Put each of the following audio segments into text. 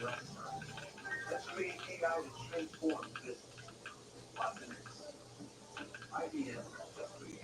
Let's create AI to transform business. What's the next? Ideas just create.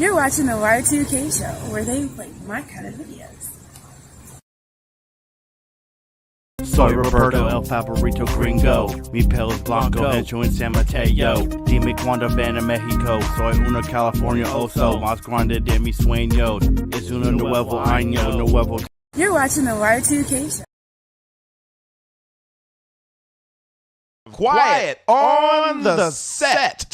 You're watching the Y2K show, where they play my kind of videos. Soy Roberto, El Favorito Gringo, mi pelo es blanco, hecho en San Mateo. Dime cuando ven a México, soy una California oso, más grande de mis sueños. Es un nuevo año, nuevo. You're watching the Y2K show. Quiet on the set.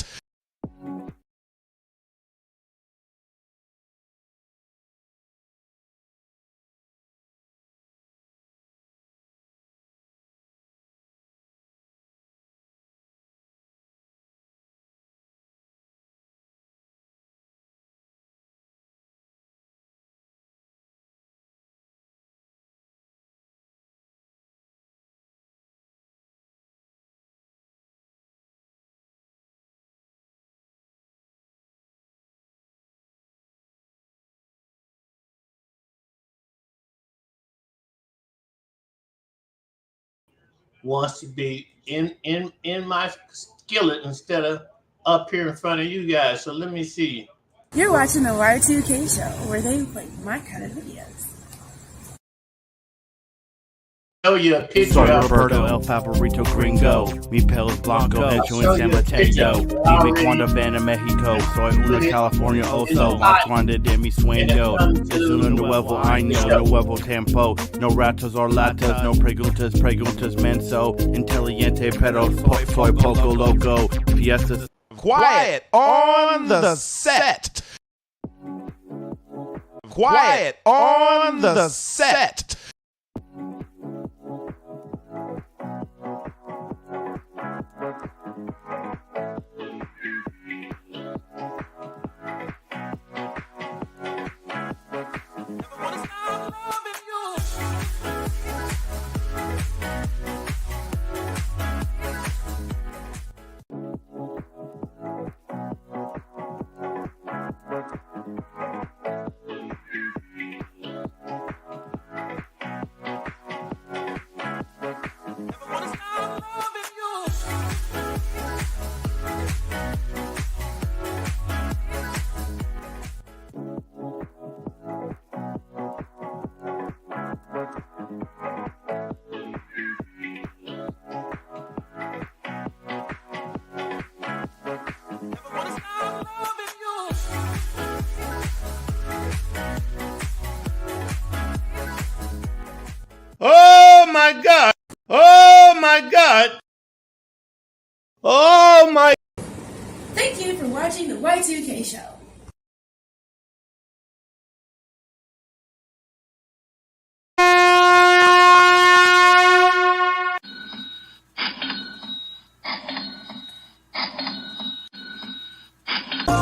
Wants to be in my skillet instead of up here in front of you guys. So let me see. You're watching the Y2K show, where they play my kind of videos. Show you a picture Soy of Roberto, El Favorito Gringo, mi pelo es blanco, hecho en San Mateo. Dime cuando ven a México, soy una California oso, más grande de mis sueños. Es un nuevo año, nuevo tiempo. No ratos or latas, no preguntas, preguntas menso. Inteligente pero soy poco loco. Fiestas. Quiet on the set. Quiet on the set. Oh my God! Oh my God! Oh my! Thank you for watching the Y2K show.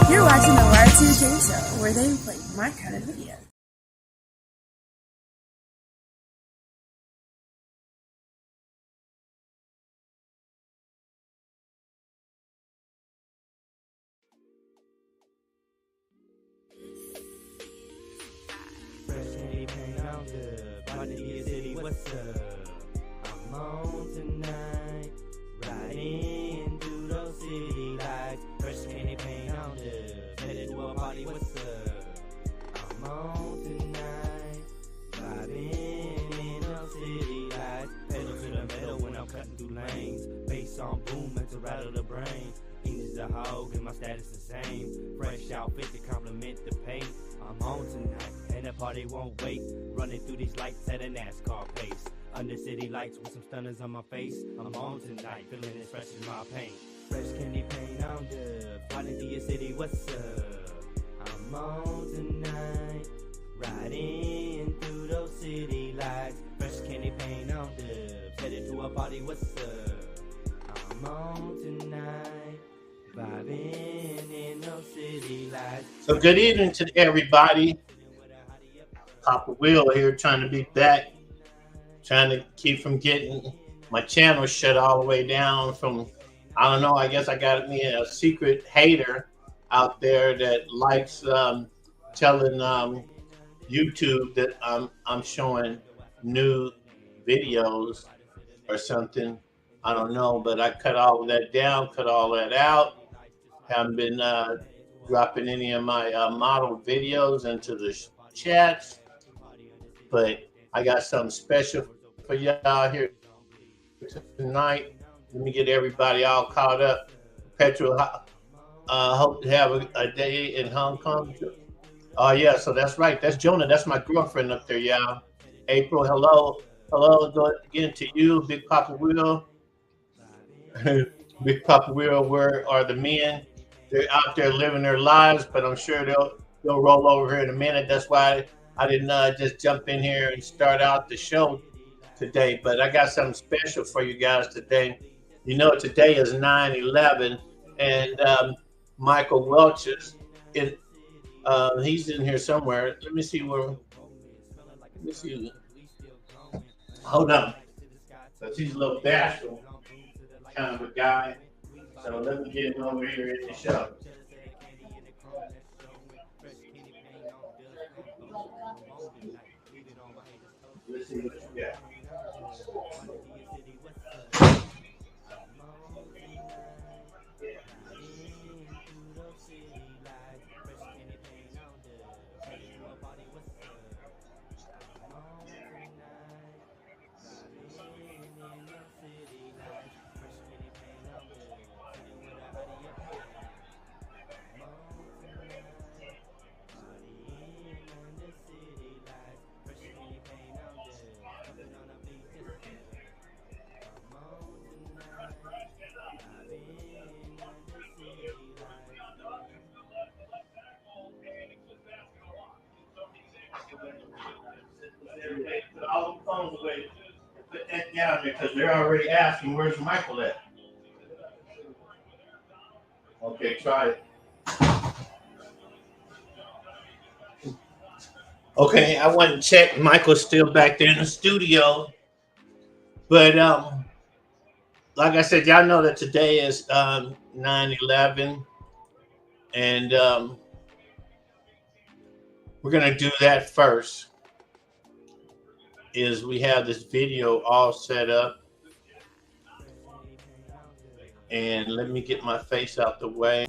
You're watching the Y2K show, where they play my kind of videos. What's up? I'm on tonight, riding through those city lights. Fresh candy paint on the headed to a party. What's up? I'm on tonight, vibing in those city lights. Pedal to the metal when I'm cutting through lanes. Bass on boom and to rattle the brain. English a hog and my status the same. Fresh outfit to compliment the paint. I'm on tonight and the party won't wait. Running through these lights at a NASCAR pace. Under city lights with some stunners on my face. I'm on tonight, feeling as fresh as my paint. Fresh candy paint on the riding through your city. What's up? I'm on tonight, riding through those city lights. Fresh candy paint on the headed to a party. What's up? I'm on tonight, vibing in those city lights. So good evening to everybody. Papa Will here, trying to be back, trying to keep from getting my channel shut all the way down from, I don't know, I guess I got me a secret hater out there that likes telling YouTube that I'm showing new videos or something. I don't know, but I cut all of that down, cut all that out. Haven't been dropping any of my model videos into the chats. But I got something special for y'all here tonight. Let me get everybody all caught up. Petrol, hope to have a day in Hong Kong. Oh, yeah, so that's right. That's Jonah. That's my girlfriend up there, y'all. April, hello. Hello again to you, Big Papa Will. Big Papa Will, where are the men? They're out there living their lives, but I'm sure they'll roll over here in a minute. That's why I didn't just jump in here and start out the show today. But I got something special for you guys today. You know, today is 9/11, and Michael Welch is in. He's in here somewhere. Let me see where. Let me see. Hold on, because he's a little bashful kind of a guy. So let me get him over here in the show. Let's see what you got. Put all the phones away. Put that down there because they're already asking, where's Michael at? Okay, try it. Okay, I went and checked. Michael's still back there in the studio. But like I said, y'all know that today is 9/11. And we're going to do that first. Is we have this video all set up. And let me get my face out the way.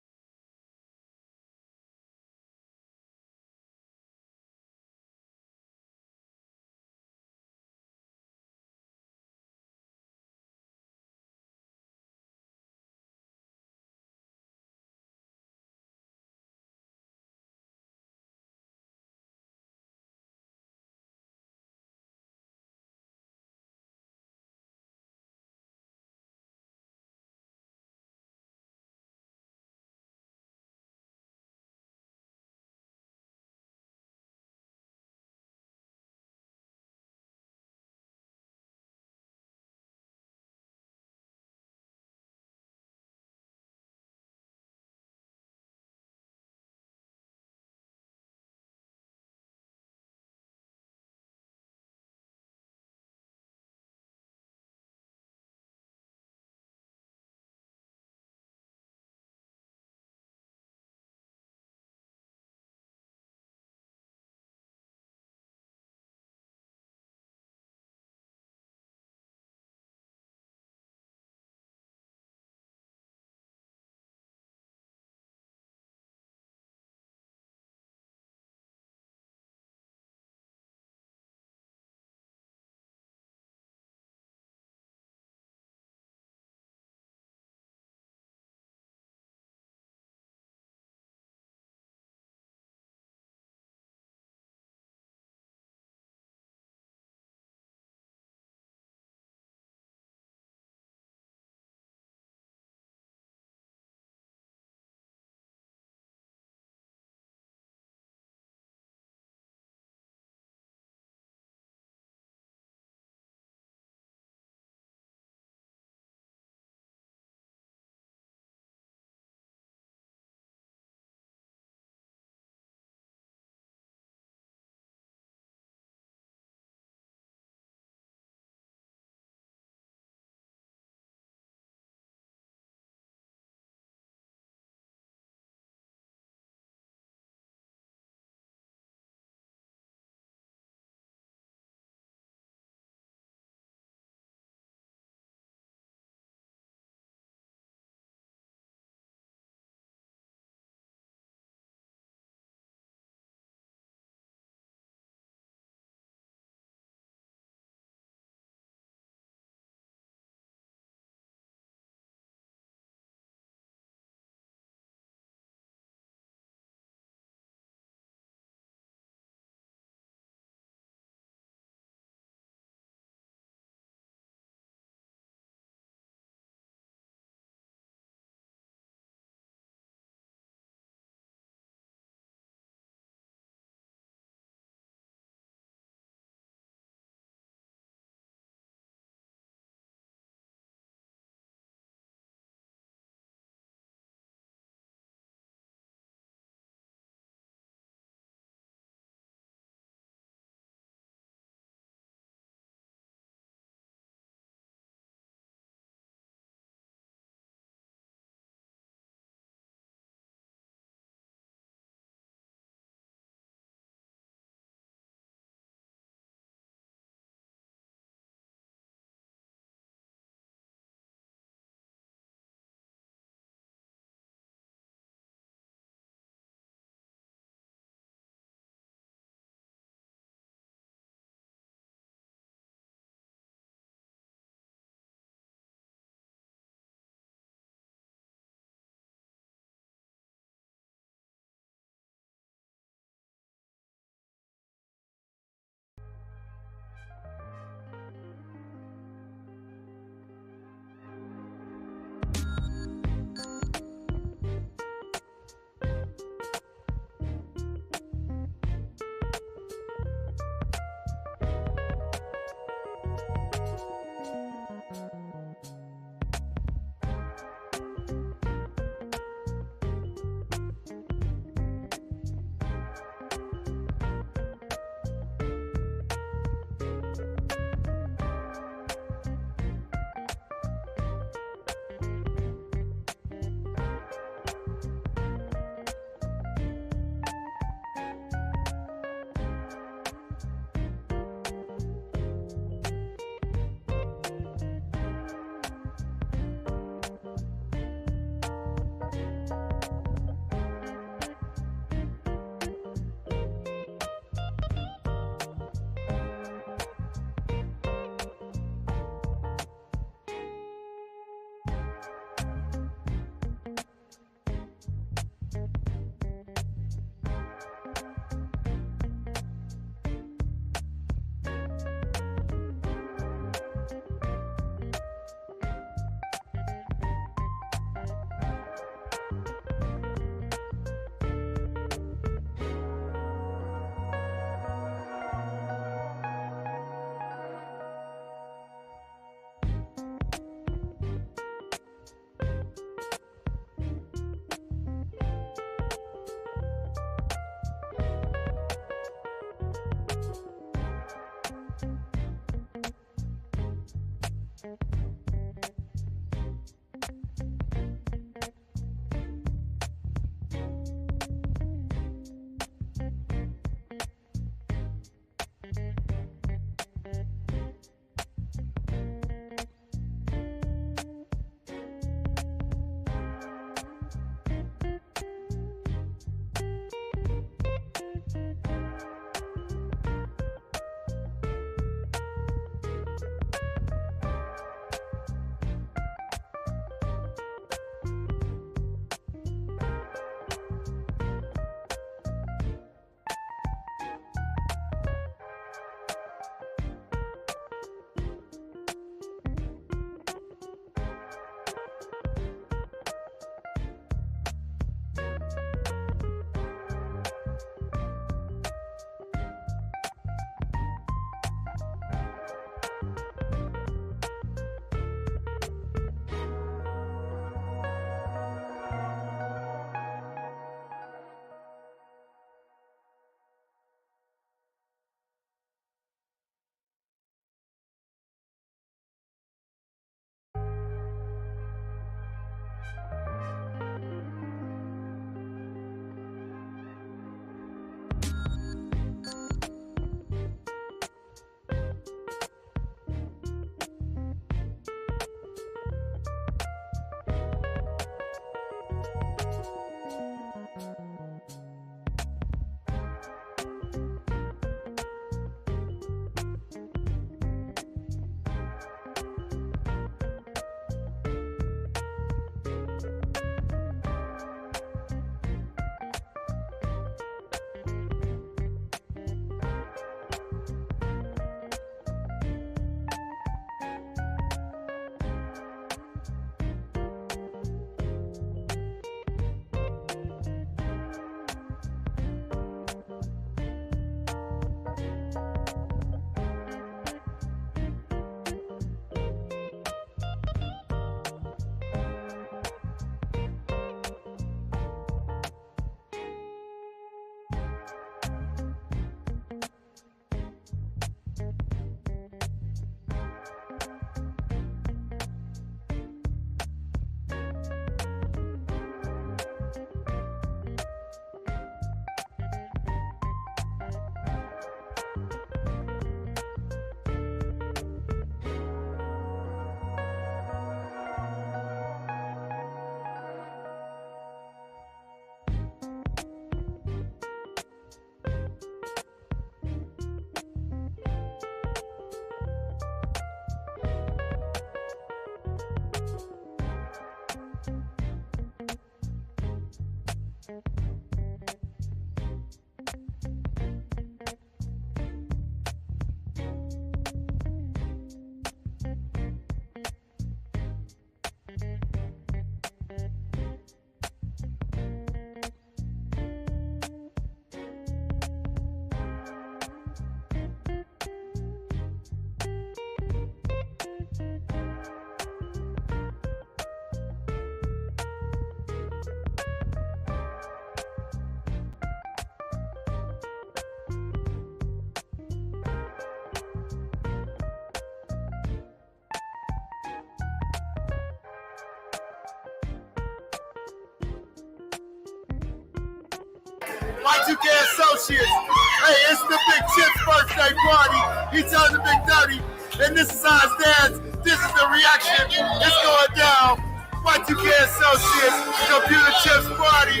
Y2K Associates. Hey, it's the Big Chip's birthday party. He turned the Big 30, and this is how it stands. This is the reaction. It's going down. Y2K Associates Computer Chips party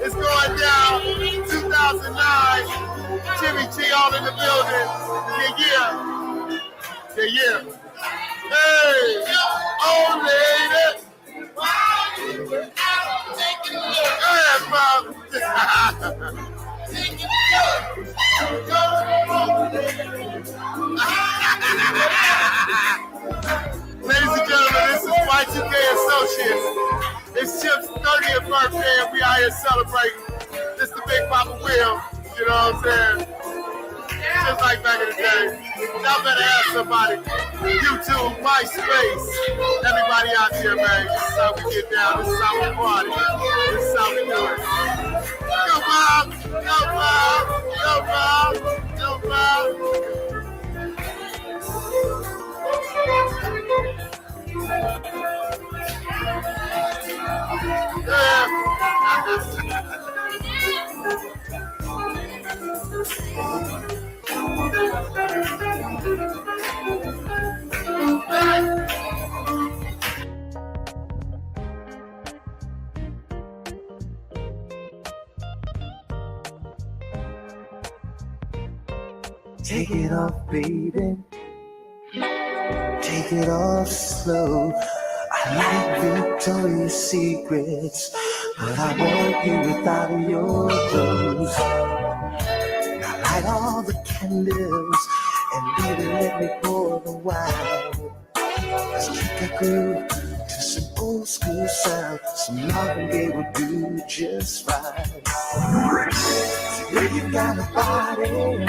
is going down. 2009. Jimmy G all in the building. Yeah. Hey, oh lady. Hey, Bob. Ladies and gentlemen, this is Y2K Associates. It's Chip's 30th birthday, and we out here celebrating. This is the Big POPPAWILL, you know what I'm saying? Just like back in the day. Y'all better ask somebody. YouTube, MySpace. Everybody out here, man. This is how we get down. This is how we party. This is how we do it. Go, Bob. Go, Bob. Go, Bob. Go, Bob. Take it off, baby. Take it off slow. I like Victoria's Secrets, but I want you without your clothes. Now light all the candles and baby, let me pour the wine. Let's kick a groove to some old school sound. Some Marvin Gaye will do just fine. So you got a body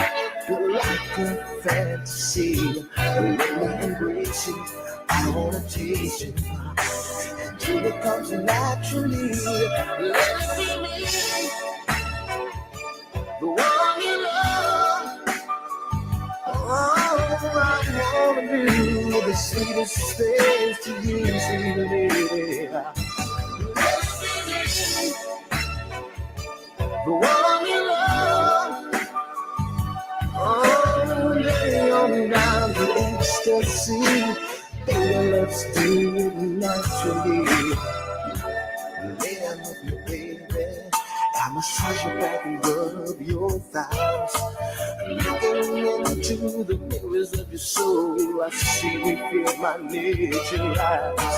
like a fantasy. Let me embrace you. I wanna taste you. Until it comes naturally. Let it be me. The one you love. Oh, I wanna do the sweetest things to you, sweet lady. Let it be me. The one you love. Oh, lay on down to ecstasy. Baby, let's do it naturally. Lay down with me, baby. I massage your back and rub your thighs. Looking into the mirrors of your soul, I see we feel my nature rise.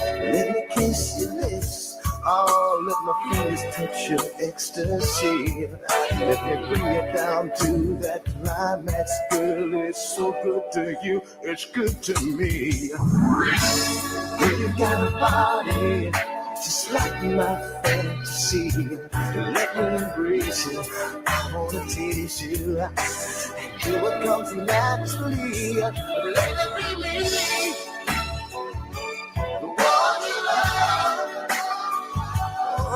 Let me kiss your lips. Oh, let my fingers touch your ecstasy. Let me bring you down to that climax, girl. It's so good to you, it's good to me. You got a body just like my fantasy. Let me embrace you, I wanna taste you. And do what comes naturally. Let it be me. The one you love. Oh, I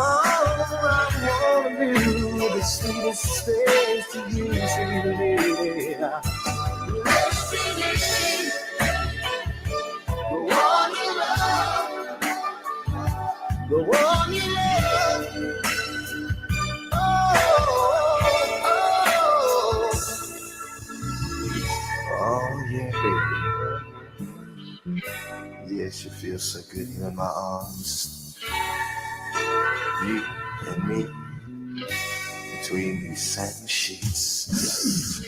wanna do the sweetest things to you, sweet lady. Let's be the one you love, the one you love. Oh, yeah, baby. Yes, you feel so good here in my arms. You and me between these satin sheets.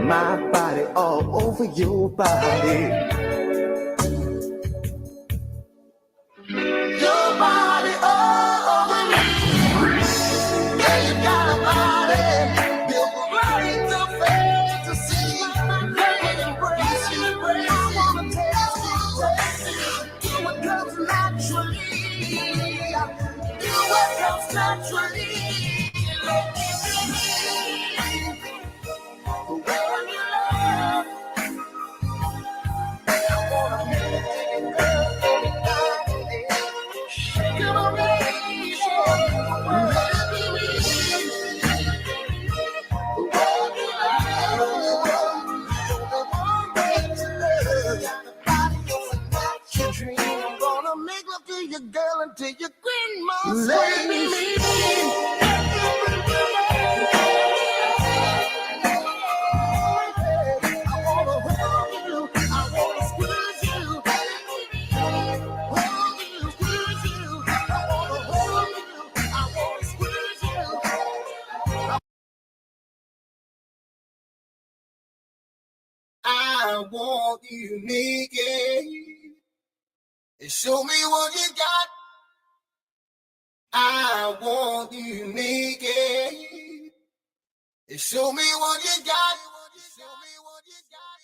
My body all over your body. Your body all over me. Yeah, you got a body built right to fantasy. Let me embrace you, embrace you. I wanna taste you, taste you. Do what comes naturally. Do what comes naturally. Let me be the one you love. I wanna make it, girl, everybody. Shake it on me, let it be me. The one you love. The one that you love. Got the body of a natural dream. I'm gonna make love to you, girl, until you grandma. Let me I want you naked and show me what you got. I want you naked and show me what you got. Show me what you got.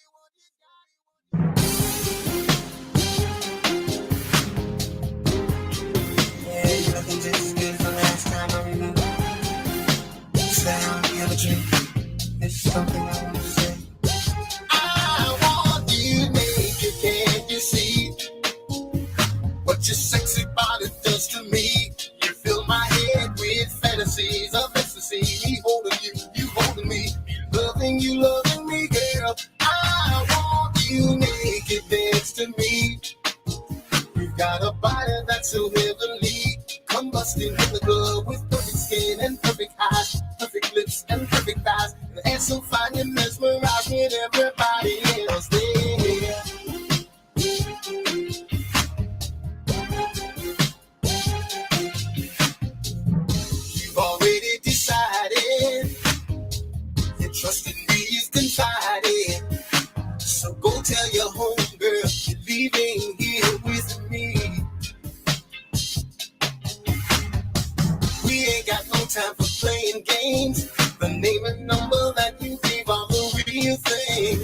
Yeah, you're looking just good the last time I remember. Sound the other drink. There's something I want to say. I want you naked, can't you see what your sexy body does to me? You fill my head with fantasies of ecstasy. Me holding you, you holding me, you loving me, girl. I want you naked next to me. You've got a body that's so heavenly, combusting in the club with perfect skin and perfect eyes, perfect lips and perfect thighs, and so fine you mesmerize me and everybody else there. You've already decided your trust in me is confided, so go tell your homegirl you're leaving here with me. We ain't got no time for playing games. The name and number that you gave are the real thing.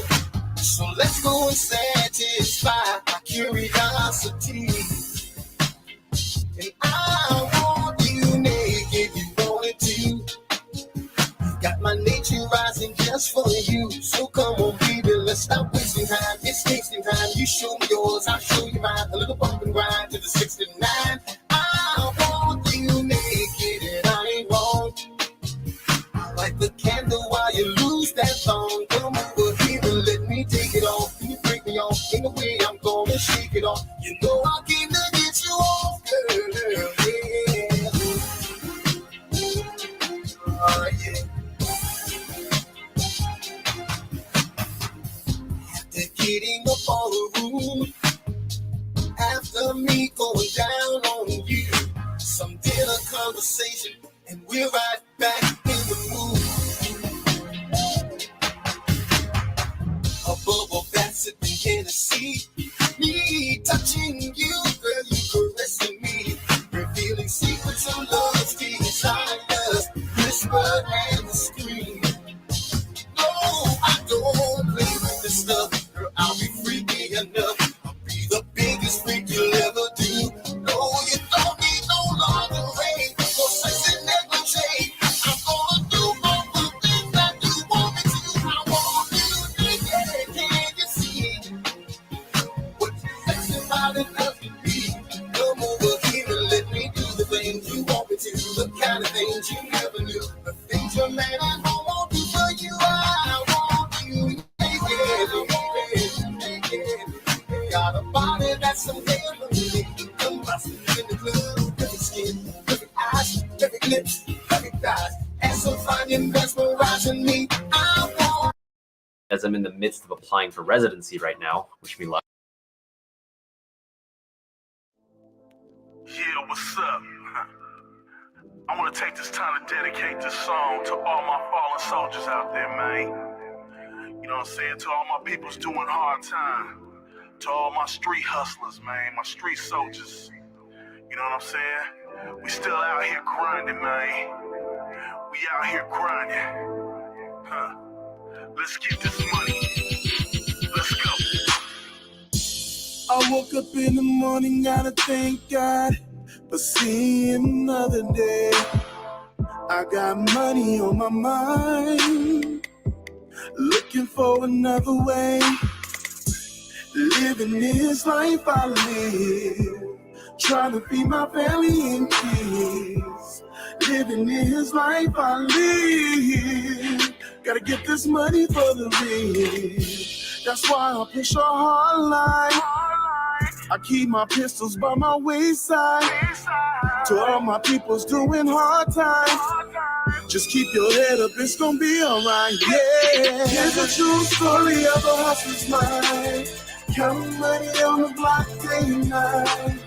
So let's go and satisfy our curiosity. And I want you naked, you want it too. Got my nature rising just for you. So come on, baby, let's stop wasting time. It's tasting time. You show me yours, I'll show you mine. A little bump and grind to the 69. I want you naked and I ain't wrong. I light the candle while you lose that thong. Come over here and let me take it off. Can you break me off? In the way I'm gonna shake it off. You know I came to get you off, girl. Yeah. Oh, yeah. Getting up on the room after me going down on you. Some dinner conversation, and we're right back in the mood. A bubble bath sipping Tennessee. Me touching you, girl, you caressing me. Revealing secrets of love's desires. Whisper and scream. No, I don't play with this stuff. I'll be freaky enough. I'll be the biggest freak you'll ever do. No, you don't need no lingerie, no sex and negligee. I'm gonna do all the things that you want me to. I want you naked, can't you see what sexy body does to me? Come over here and let me do the things you want me to. The kind of things you never knew. The things your man and I won't do for you. I want you naked. Got a body that's so heavenly, combusting in the club, perfect skin, perfect eyes, perfect lips, perfect thighs, and so fine and mesmerizing me. I want. As I'm in the midst of applying for residency right now, wish me luck. Yeah, what's up? I want to take this time to dedicate this song to all my fallen soldiers out there, man. You know what I'm saying? To all my peoples doing hard time. To all my street hustlers, man, my street soldiers. You know what I'm saying? We still out here grinding, man. We out here grinding. Huh. Let's get this money. Let's go. I woke up in the morning, gotta thank God for seeing another day. I got money on my mind, looking for another way. Living this life I live, trying to feed my family in peace. Living this life I live, gotta get this money for the rent. That's why I push a hard life. I keep my pistols by my wayside. To all my peoples doing hard times, just keep your head up, it's gonna be alright, yeah. Here's a true story of a hustler's life. Counting money on the block day and night.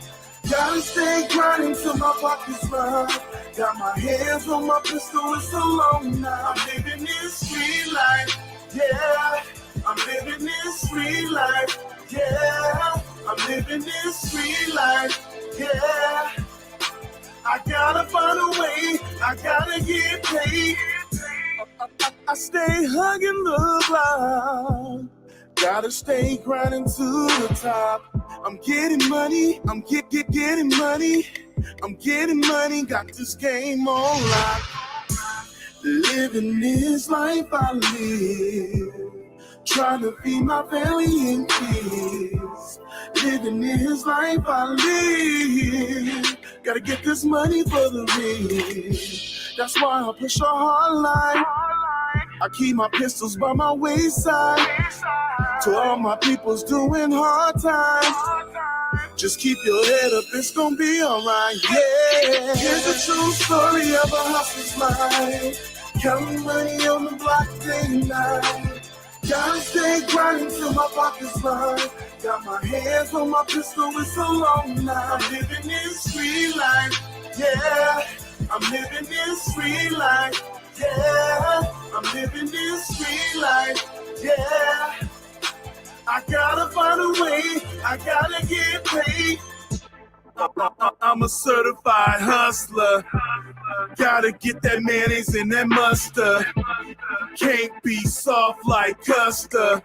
Gotta stay grinding till my pockets run. Got my hands on my pistol, it's so long now. I'm living this street life, yeah. I'm living this street life, yeah. I'm living this street life, yeah. I gotta find a way, I gotta get paid. I stay hugging the block. Gotta stay grinding to the top. I'm getting money, I'm getting money. I'm getting money, got this game on lock. Living this life I live. Trying to feed my family and kids. Living this life I live. Gotta get this money for the rich. That's why I push a hard line. I keep my pistols by my wayside. To all my peoples doing hard times, just keep your head up, it's gonna be alright, yeah. Here's a true story of a hustler's life. Counting money on the block day and night. Gotta stay grinding till my pockets run. Got my hands on my pistol, it's so long now. I'm living this street life, yeah. I'm living this street life, yeah. I'm living this street life, yeah. I gotta find a way, I gotta get paid. I'm a certified hustler. Gotta get that mayonnaise and that mustard. Can't be soft like custard.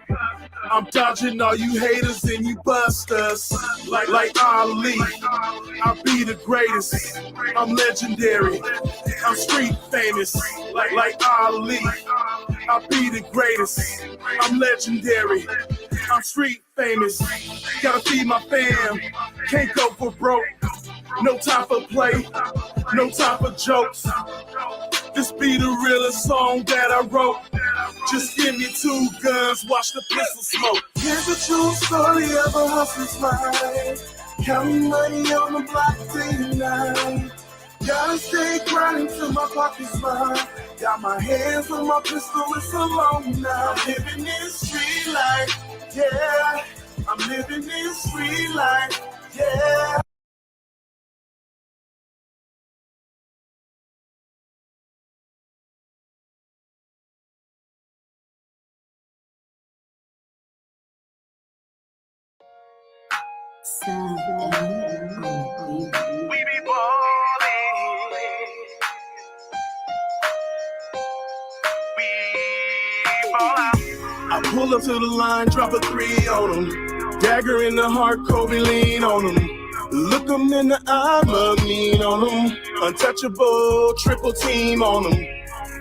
I'm dodging all you haters and you busters. Like Ali, I'll be the greatest. I'm legendary. I'm street famous. Like Ali, I'll be the greatest. I'm legendary. I'm street famous. Gotta feed my fam. Can't go for broke. No time for play. No time for jokes. This be the realest song that I wrote. Just give me 2 guns, watch the pistol smoke. Here's a true story of a hustler's life. Counting money on the block day and night. Gotta stay grinding till my pockets run. Got my hands on my pistol, it's so long now. I'm living this street life, yeah. I'm living this street life, yeah. We be ballin'. We ball out. I pull up to the line, drop a 3 on them. Dagger in the heart, Kobe lean on them. Look them in the eye, love lean on them. Untouchable, triple team on them.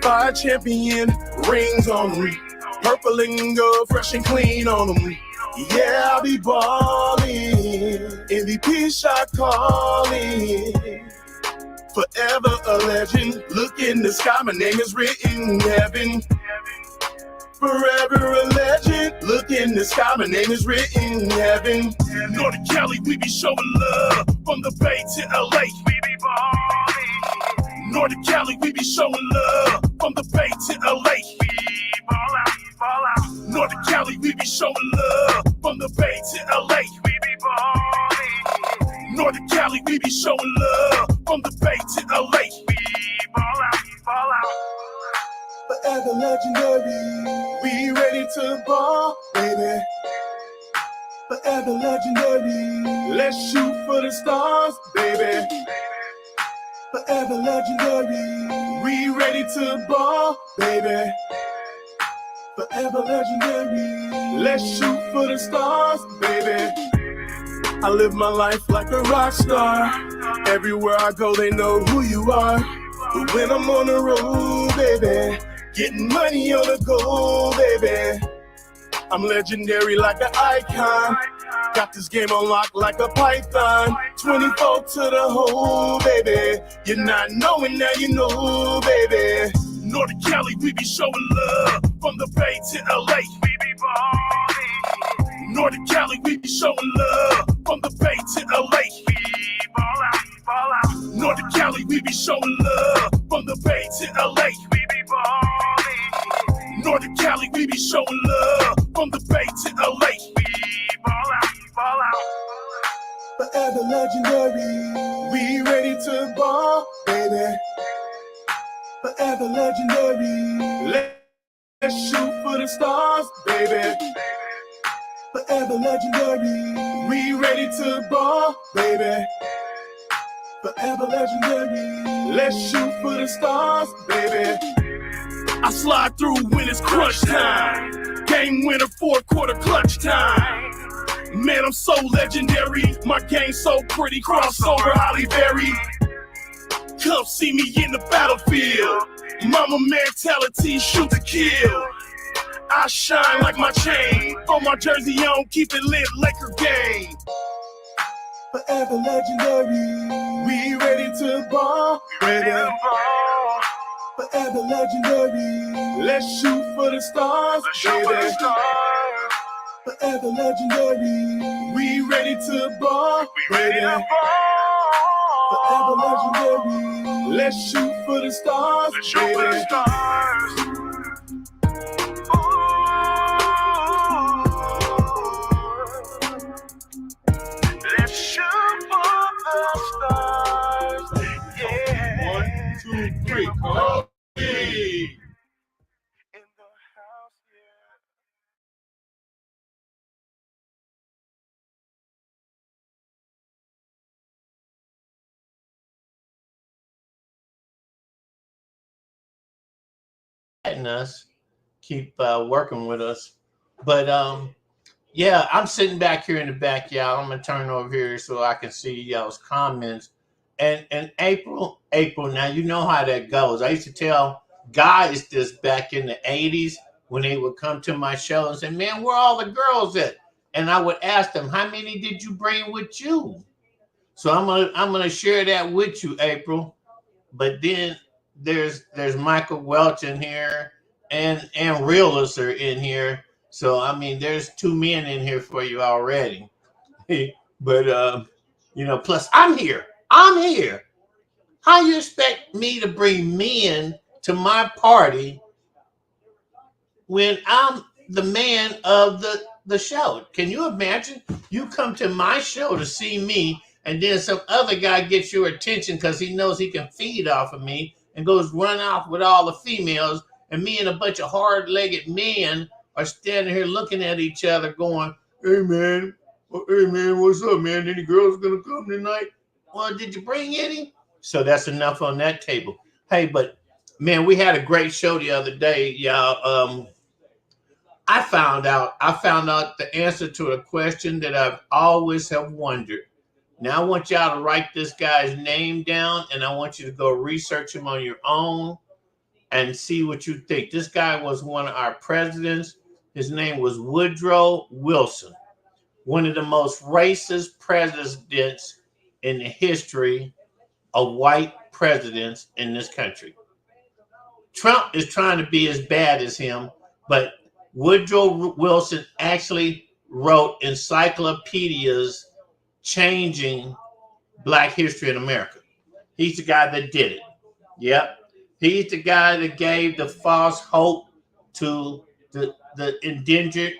5 champion rings on them. Purple and gold, fresh and clean on them. Yeah, I'll be ballin'. MVP shot calling. Forever a legend. Look in the sky, my name is written in heaven. Forever a legend. Look in the sky, my name is written in heaven. Northern Cali, we be showing love. From the Bay to LA, we be ballin'. Northern Cali, we be showing love. From the Bay to LA, we ball out, ball out. Northern Cali, we be showing love. From the Bay to LA, we be ballin'. Northern Cali, we be showing love. From the Bay to LA, we ball out, ball out. Forever legendary. We ready to ball, baby. Forever legendary. Let's shoot for the stars, baby. Forever legendary. We ready to ball, baby. Forever legendary. Let's shoot for the stars, baby. I live my life like a rock star. Everywhere I go, they know who you are. But when I'm on the road, baby, getting money on the go, baby, I'm legendary like an icon. Got this game on lock like a python. 24 to the hole, baby. You're not knowing, now you know, baby. Northern Cali, we be showing love. From the Bay to LA, we be ballin'. Northern Cali, we be showing love. From the Bay to LA, we ball out, ball out. Northern showing love from the Bay to LA. We ball out, ball out. Forever legendary. We ready to ball, baby. Forever legendary. Let's shoot for the stars, baby. Forever legendary. We ready to ball, baby. Forever legendary. Let's shoot for the stars, baby. I slide through when it's crunch time. Game winner, fourth quarter clutch time. Man, I'm so legendary. My game so pretty. Crossover, Holly Berry. Come see me in the battlefield. Mama mentality, shoot to kill. I shine like my chain. On my jersey on, keep it lit, Laker game. Forever legendary. We ready to ball, baby. Forever legendary. Let's shoot for the stars, baby. Forever legendary. We ready to ball, baby. Forever legendary. Let's shoot for the stars, baby. Let's shoot for the stars. Yeah. 1, 2, 3. Kobe. In the house, yeah. Us keep working with us, but yeah, I'm sitting back here in the back, y'all. I'm gonna turn over here so I can see y'all's comments. And April, now you know how that goes. I used to tell guys this back in the 80s when they would come to my show and say, man, where all the girls at? And I would ask them, how many did you bring with you? So I'm gonna share that with you, April. But then there's Michael Welch in here and Realist are in here. So I mean there's 2 men in here for you already. But plus I'm here. How you expect me to bring men to my party when I'm the man of the show? Can you imagine? You come to my show to see me, and then some other guy gets your attention because he knows he can feed off of me and goes run off with all the females, and me and a bunch of hard-legged men are standing here looking at each other going, hey man, what's up, man? Any girls gonna come tonight? Well, did you bring any? So that's enough on that table. Hey, but man, we had a great show the other day, y'all. I found out the answer to a question that I've always have wondered. Now I want y'all to write this guy's name down, and I want you to go research him on your own and see what you think. This guy was one of our presidents. His name was Woodrow Wilson, one of the most racist presidents in the history of white presidents in this country. Trump is trying to be as bad as him, but Woodrow Wilson actually wrote encyclopedias changing Black history in America. He's the guy that did it. Yep. He's the guy that gave the false hope to the endangered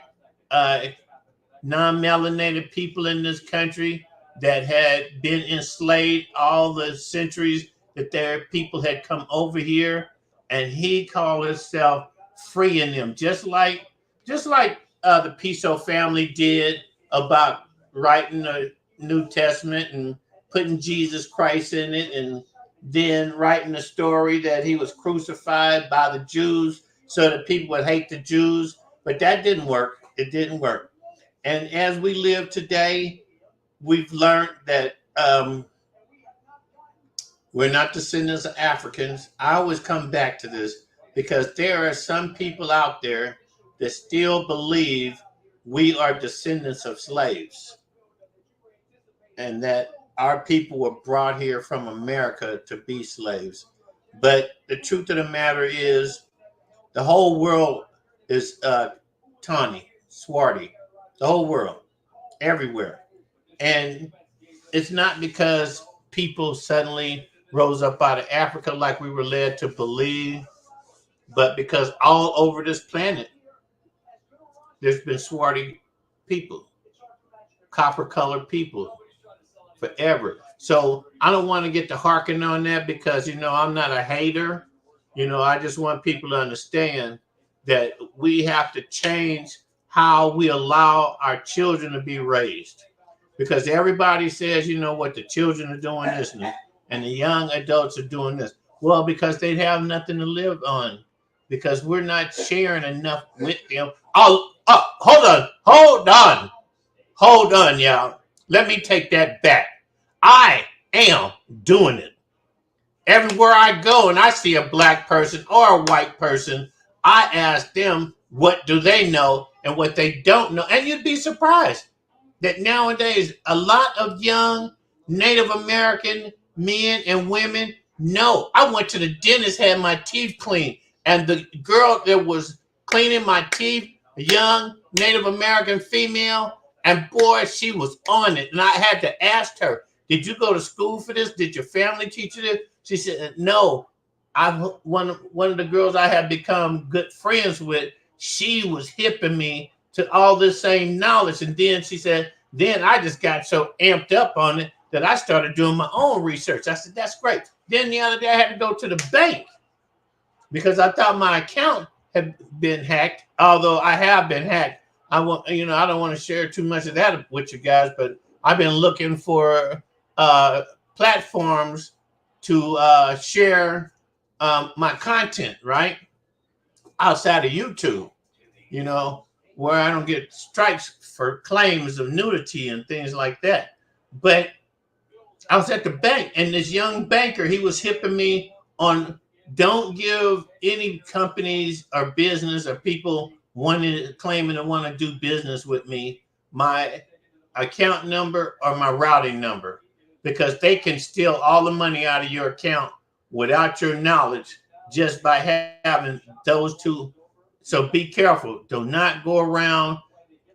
non-melanated people in this country that had been enslaved all the centuries that their people had come over here, and he called himself freeing them, just like the Piso family did about writing the New Testament and putting Jesus Christ in it, and then writing the story that he was crucified by the Jews so that people would hate the Jews. But that didn't work. It didn't work. And as we live today, we've learned that we're not descendants of Africans. I always come back to this because there are some people out there that still believe we are descendants of slaves and that our people were brought here from America to be slaves. But the truth of the matter is the whole world is tawny, swarty, the whole world, everywhere. And it's not because people suddenly rose up out of Africa like we were led to believe, but because all over this planet, there's been swarthy people, copper colored people forever. So I don't want to get to harking on that because, I'm not a hater. I just want people to understand that we have to change how we allow our children to be raised. Because everybody says, what the children are doing this and the young adults are doing this. Well, because they have nothing to live on. Because we're not sharing enough with them. Hold on, y'all. Let me take that back. I am doing it. Everywhere I go and I see a black person or a white person, I ask them what do they know and what they don't know. And you'd be surprised that nowadays a lot of young Native American men and women know. I went to the dentist, had my teeth cleaned, and the girl that was cleaning my teeth, a young Native American female, and boy, she was on it. And I had to ask her, did you go to school for this? Did your family teach you this? She said, no. One of the girls I had become good friends with, she was hipping me to all this same knowledge. And then she said, then I just got so amped up on it that I started doing my own research. I said, that's great. Then the other day I had to go to the bank because I thought my account had been hacked, although I have been hacked. I don't want to share too much of that with you guys, but I've been looking for platforms to share my content, right? Outside of YouTube, where I don't get strikes for claims of nudity and things like that. But I was at the bank and this young banker, he was hipping me on don't give any companies or business or people claiming to want to do business with me my account number or my routing number because they can steal all the money out of your account without your knowledge just by having those two. So be careful. Do not go around.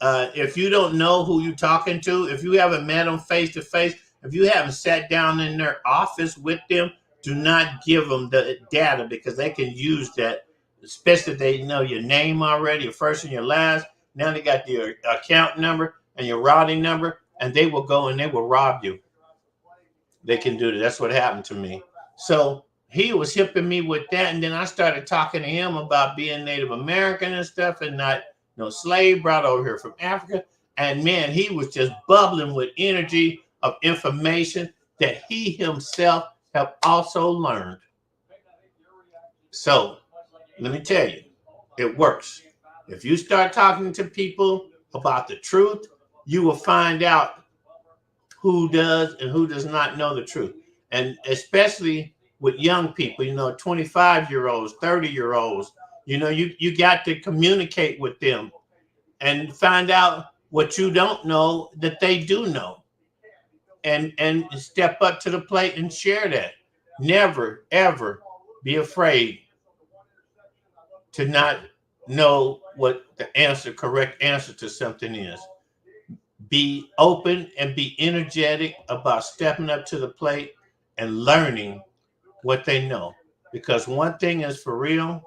If you don't know who you're talking to, if you haven't met them face to face, if you haven't sat down in their office with them, do not give them the data because they can use that, especially if they know your name already, your first and your last. Now they got your account number and your routing number, and they will go and they will rob you. They can do that. That's what happened to me. So he was hipping me with that, and then I started talking to him about being Native American and stuff, and not no slave brought over here from Africa. And man, he was just bubbling with energy of information that he himself have also learned. So let me tell you, it works. If you start talking to people about the truth, you will find out who does and who does not know the truth. And especially with young people, 25-year-olds, 30-year-olds, you got to communicate with them and find out what you don't know that they do know, and step up to the plate and share that. Never, ever be afraid to not know what the correct answer to something is. Be open and be energetic about stepping up to the plate and learning what they know. Because one thing is for real,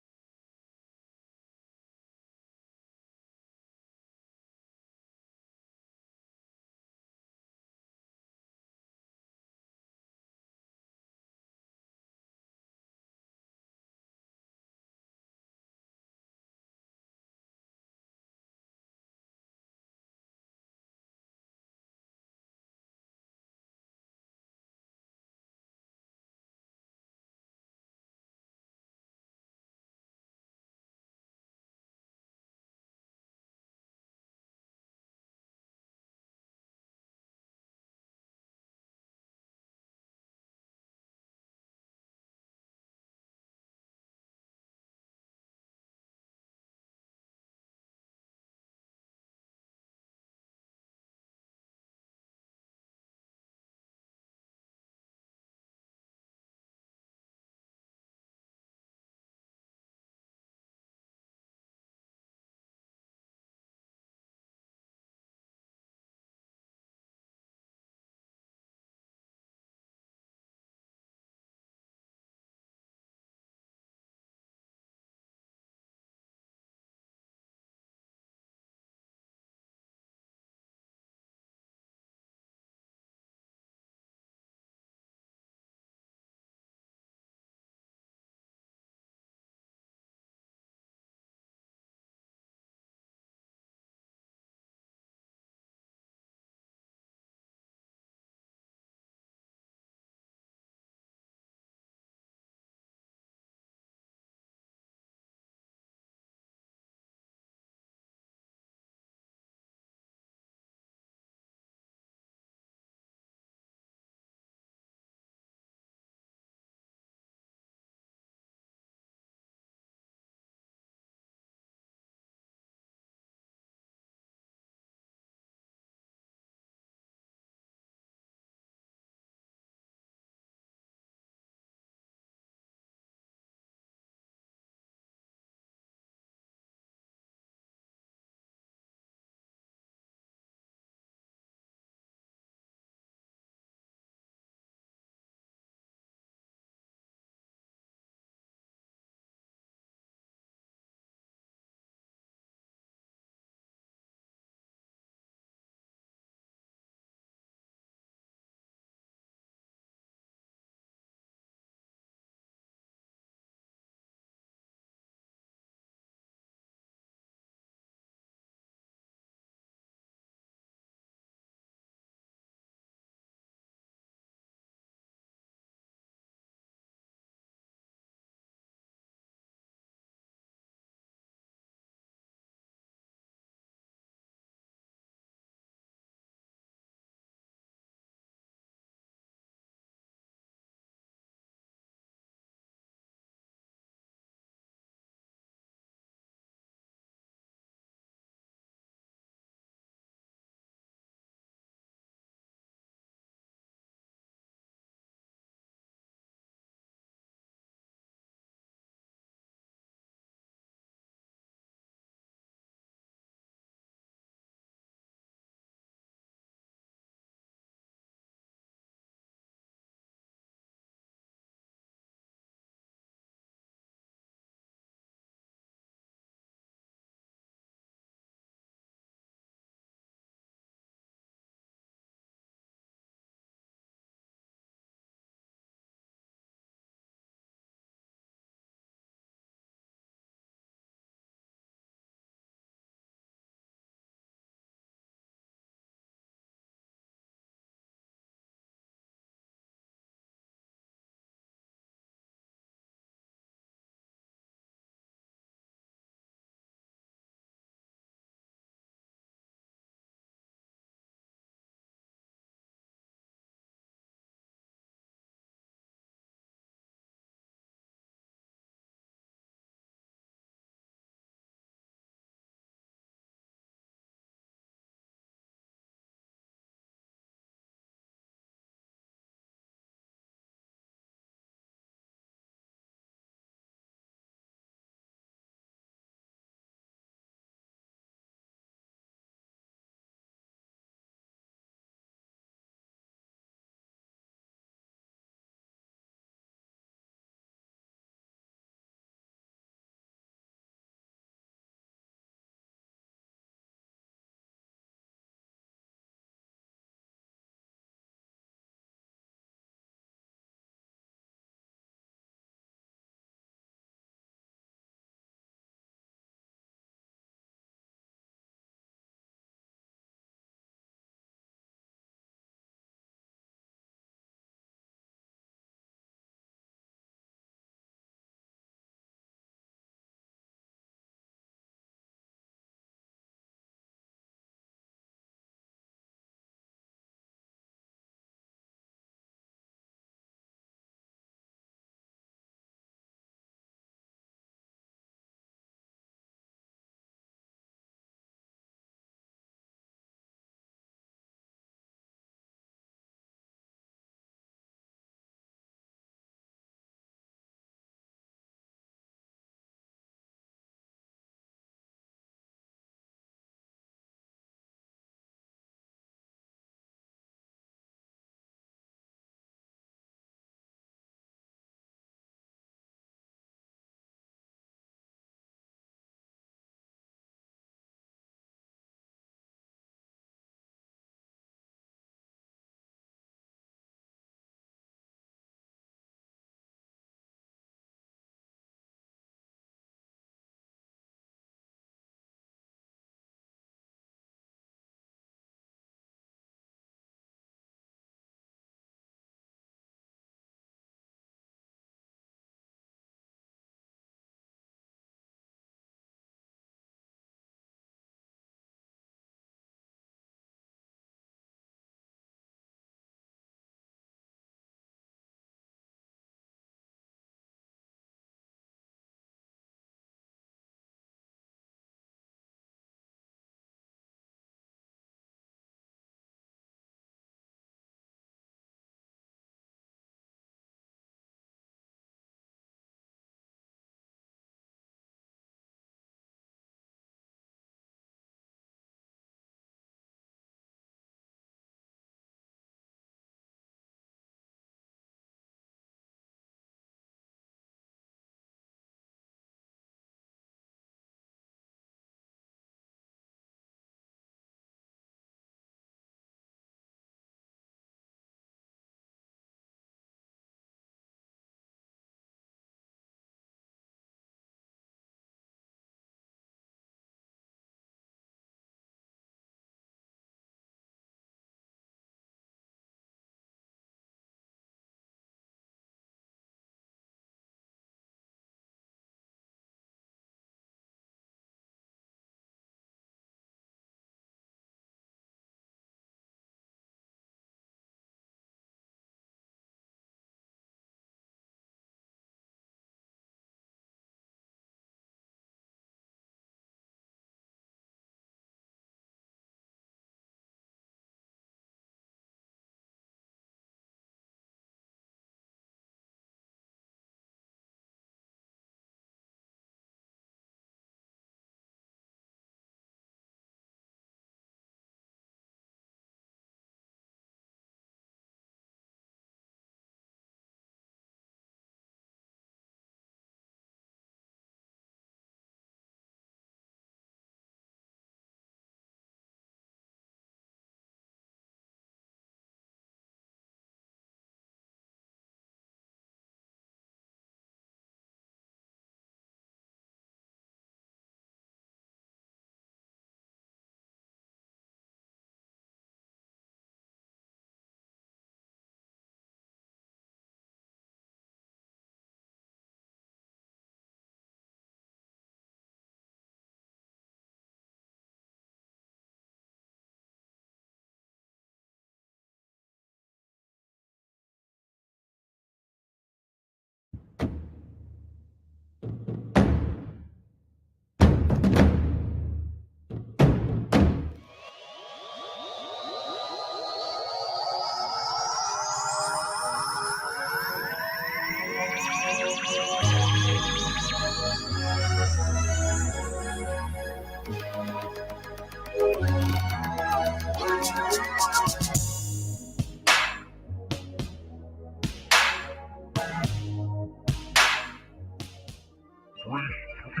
The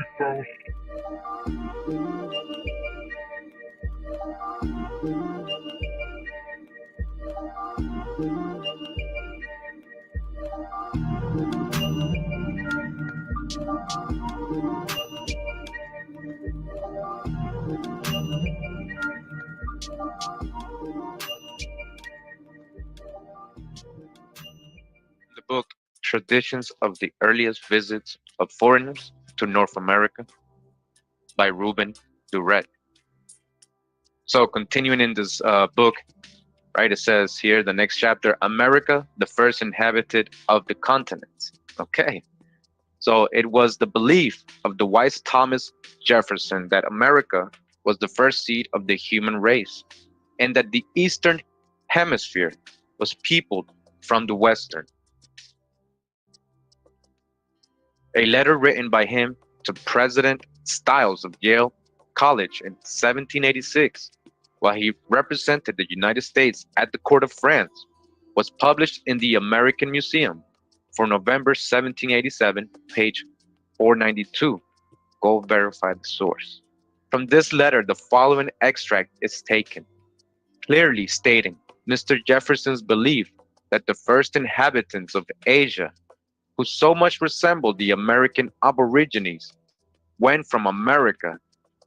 book Traditions of the Earliest Visits of Foreigners to North America by Ruben Duret. So, continuing in this book, right, it says here, the next chapter, America, the first inhabited of the continent. Okay. So, it was the belief of the wise Thomas Jefferson that America was the first seat of the human race, and that the Eastern Hemisphere was peopled from the Western. A letter written by him to President Stiles of Yale College in 1786, while he represented the United States at the court of France, was published in the American Museum for November 1787, page 492. Go verify the source. From this letter, the following extract is taken, clearly stating Mr. Jefferson's belief that the first inhabitants of Asia, who so much resembled the American Aborigines, went from America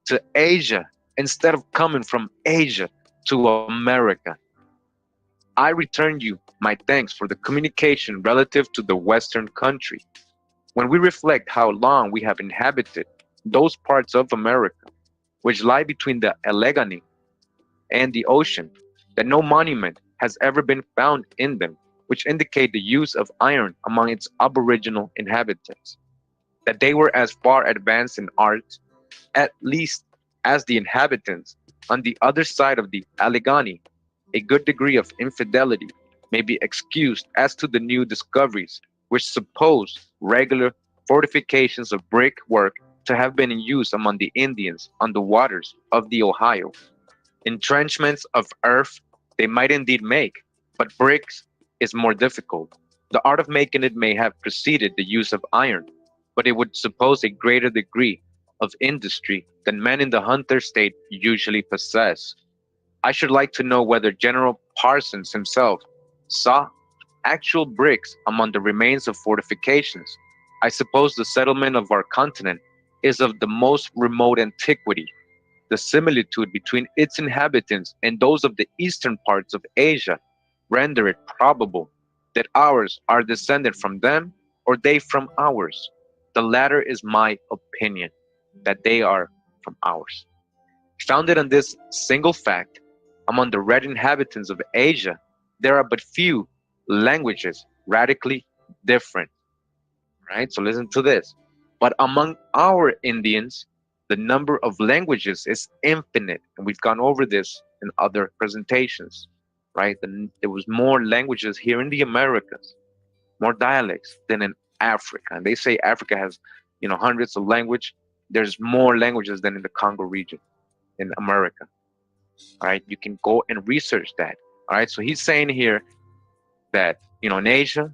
to Asia instead of coming from Asia to America. I return you my thanks for the communication relative to the Western country. When we reflect how long we have inhabited those parts of America which lie between the Alleghany and the ocean, that no monument has ever been found in them which indicate the use of iron among its aboriginal inhabitants, that they were as far advanced in art, at least, as the inhabitants on the other side of the Alleghany, a good degree of infidelity may be excused as to the new discoveries which suppose regular fortifications of brickwork to have been in use among the Indians on the waters of the Ohio. Entrenchments of earth they might indeed make, but bricks is more difficult. The art of making it may have preceded the use of iron, but it would suppose a greater degree of industry than men in the hunter state usually possess. I should like to know whether General Parsons himself saw actual bricks among the remains of fortifications. I suppose the settlement of our continent is of the most remote antiquity. The similitude between its inhabitants and those of the eastern parts of Asia render it probable that ours are descended from them or they from ours. The latter is my opinion, that they are from ours. Founded on this single fact, among the red inhabitants of Asia, there are but few languages radically different. Right? So listen to this. But among our Indians, the number of languages is infinite. And we've gone over this in other presentations. Right? And there was more languages here in the Americas, more dialects than in Africa. And they say Africa has, hundreds of languages. There's more languages than in the Congo region in America. All right, you can go and research that. All right, so he's saying here that in Asia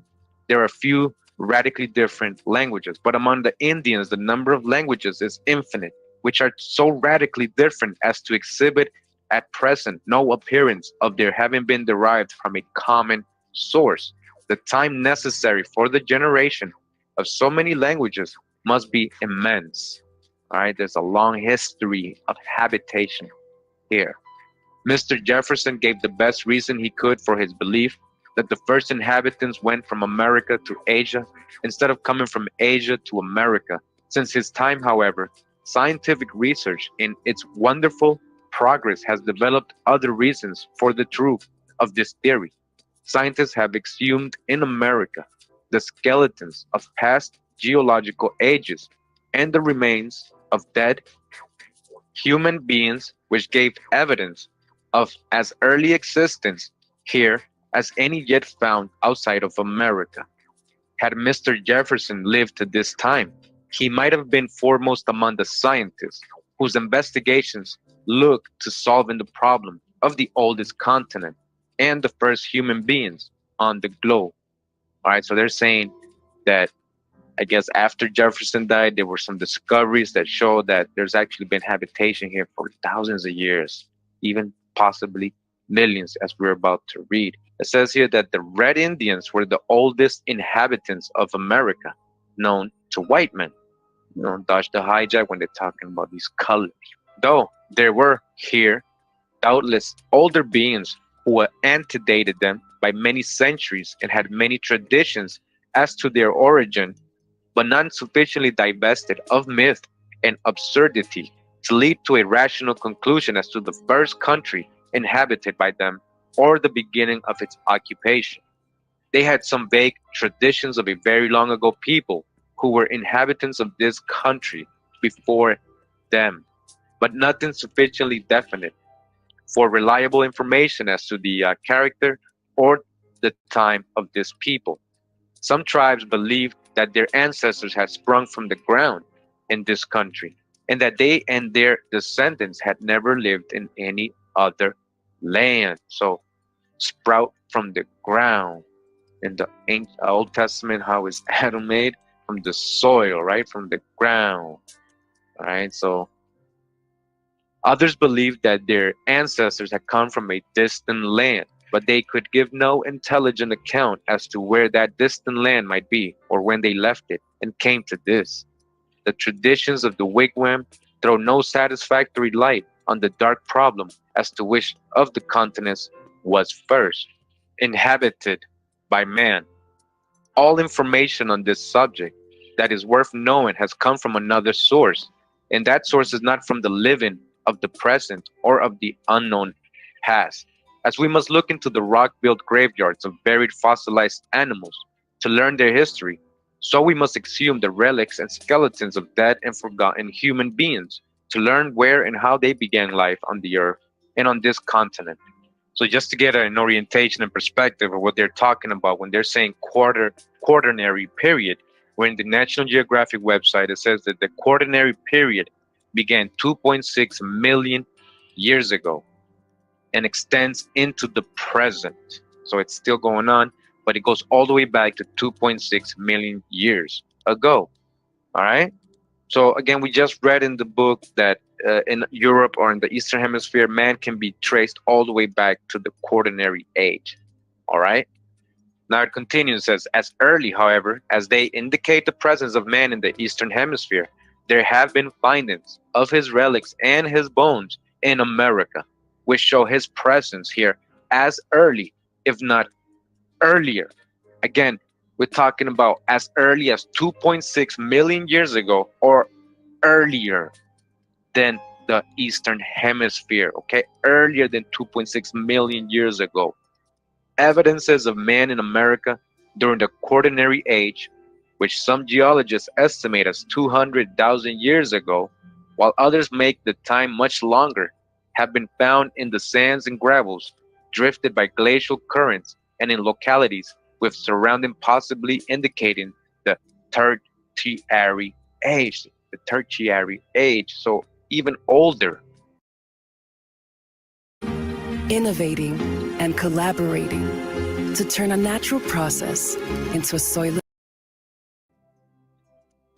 there are a few radically different languages, but among the Indians the number of languages is infinite, which are so radically different as to exhibit at present no appearance of their having been derived from a common source. The time necessary for the generation of so many languages must be immense. All right, there's a long history of habitation here. Mr. Jefferson gave the best reason he could for his belief that the first inhabitants went from America to Asia instead of coming from Asia to America. Since his time, however, scientific research in its wonderful progress has developed other reasons for the truth of this theory. Scientists have exhumed in America the skeletons of past geological ages and the remains of dead human beings, which gave evidence of as early existence here as any yet found outside of America. Had Mr. Jefferson lived to this time, he might have been foremost among the scientists whose investigations look to solving the problem of the oldest continent and the first human beings on the globe. All right, so they're saying that I guess after Jefferson died, there were some discoveries that show that there's actually been habitation here for thousands of years, even possibly millions, as we're about to read. It says here that the Red Indians were the oldest inhabitants of America, known to white men. You know, dodge the hijack when they're talking about these colors. Though there were here doubtless older beings who antedated them by many centuries and had many traditions as to their origin, but none sufficiently divested of myth and absurdity to lead to a rational conclusion as to the first country inhabited by them or the beginning of its occupation. They had some vague traditions of a very long ago people who were inhabitants of this country before them, but nothing sufficiently definite for reliable information as to the character or the time of this people. Some tribes believed that their ancestors had sprung from the ground in this country, and that they and their descendants had never lived in any other land. So, sprout from the ground. In the Old Testament, how is Adam made? From the soil, right? From the ground. All right. So, others believed that their ancestors had come from a distant land, but they could give no intelligent account as to where that distant land might be or when they left it and came to this. The traditions of the wigwam throw no satisfactory light on the dark problem as to which of the continents was first inhabited by man. All information on this subject that is worth knowing has come from another source, and that source is not from the living of the present or of the unknown past. As we must look into the rock-built graveyards of buried fossilized animals to learn their history, so we must exhume the relics and skeletons of dead and forgotten human beings to learn where and how they began life on the earth and on this continent. So just to get an orientation and perspective of what they're talking about when they're saying quaternary period, where in the National Geographic website it says that the quaternary period began 2.6 million years ago and extends into the present. So it's still going on, but it goes all the way back to 2.6 million years ago. All right. So again, we just read in the book that in Europe or in the Eastern Hemisphere, man can be traced all the way back to the quaternary age. All right. Now it continues, says, as early, however, as they indicate the presence of man in the Eastern Hemisphere, there have been findings of his relics and his bones in America, which show his presence here as early, if not earlier. Again, we're talking about as early as 2.6 million years ago or earlier than the Eastern Hemisphere, okay? Earlier than 2.6 million years ago. Evidences of man in America during the Quaternary Age, which some geologists estimate as 200,000 years ago, while others make the time much longer, have been found in the sands and gravels drifted by glacial currents and in localities with surrounding possibly indicating the Tertiary Age. The Tertiary Age, so even older. Innovating and collaborating to turn a natural process into a soil.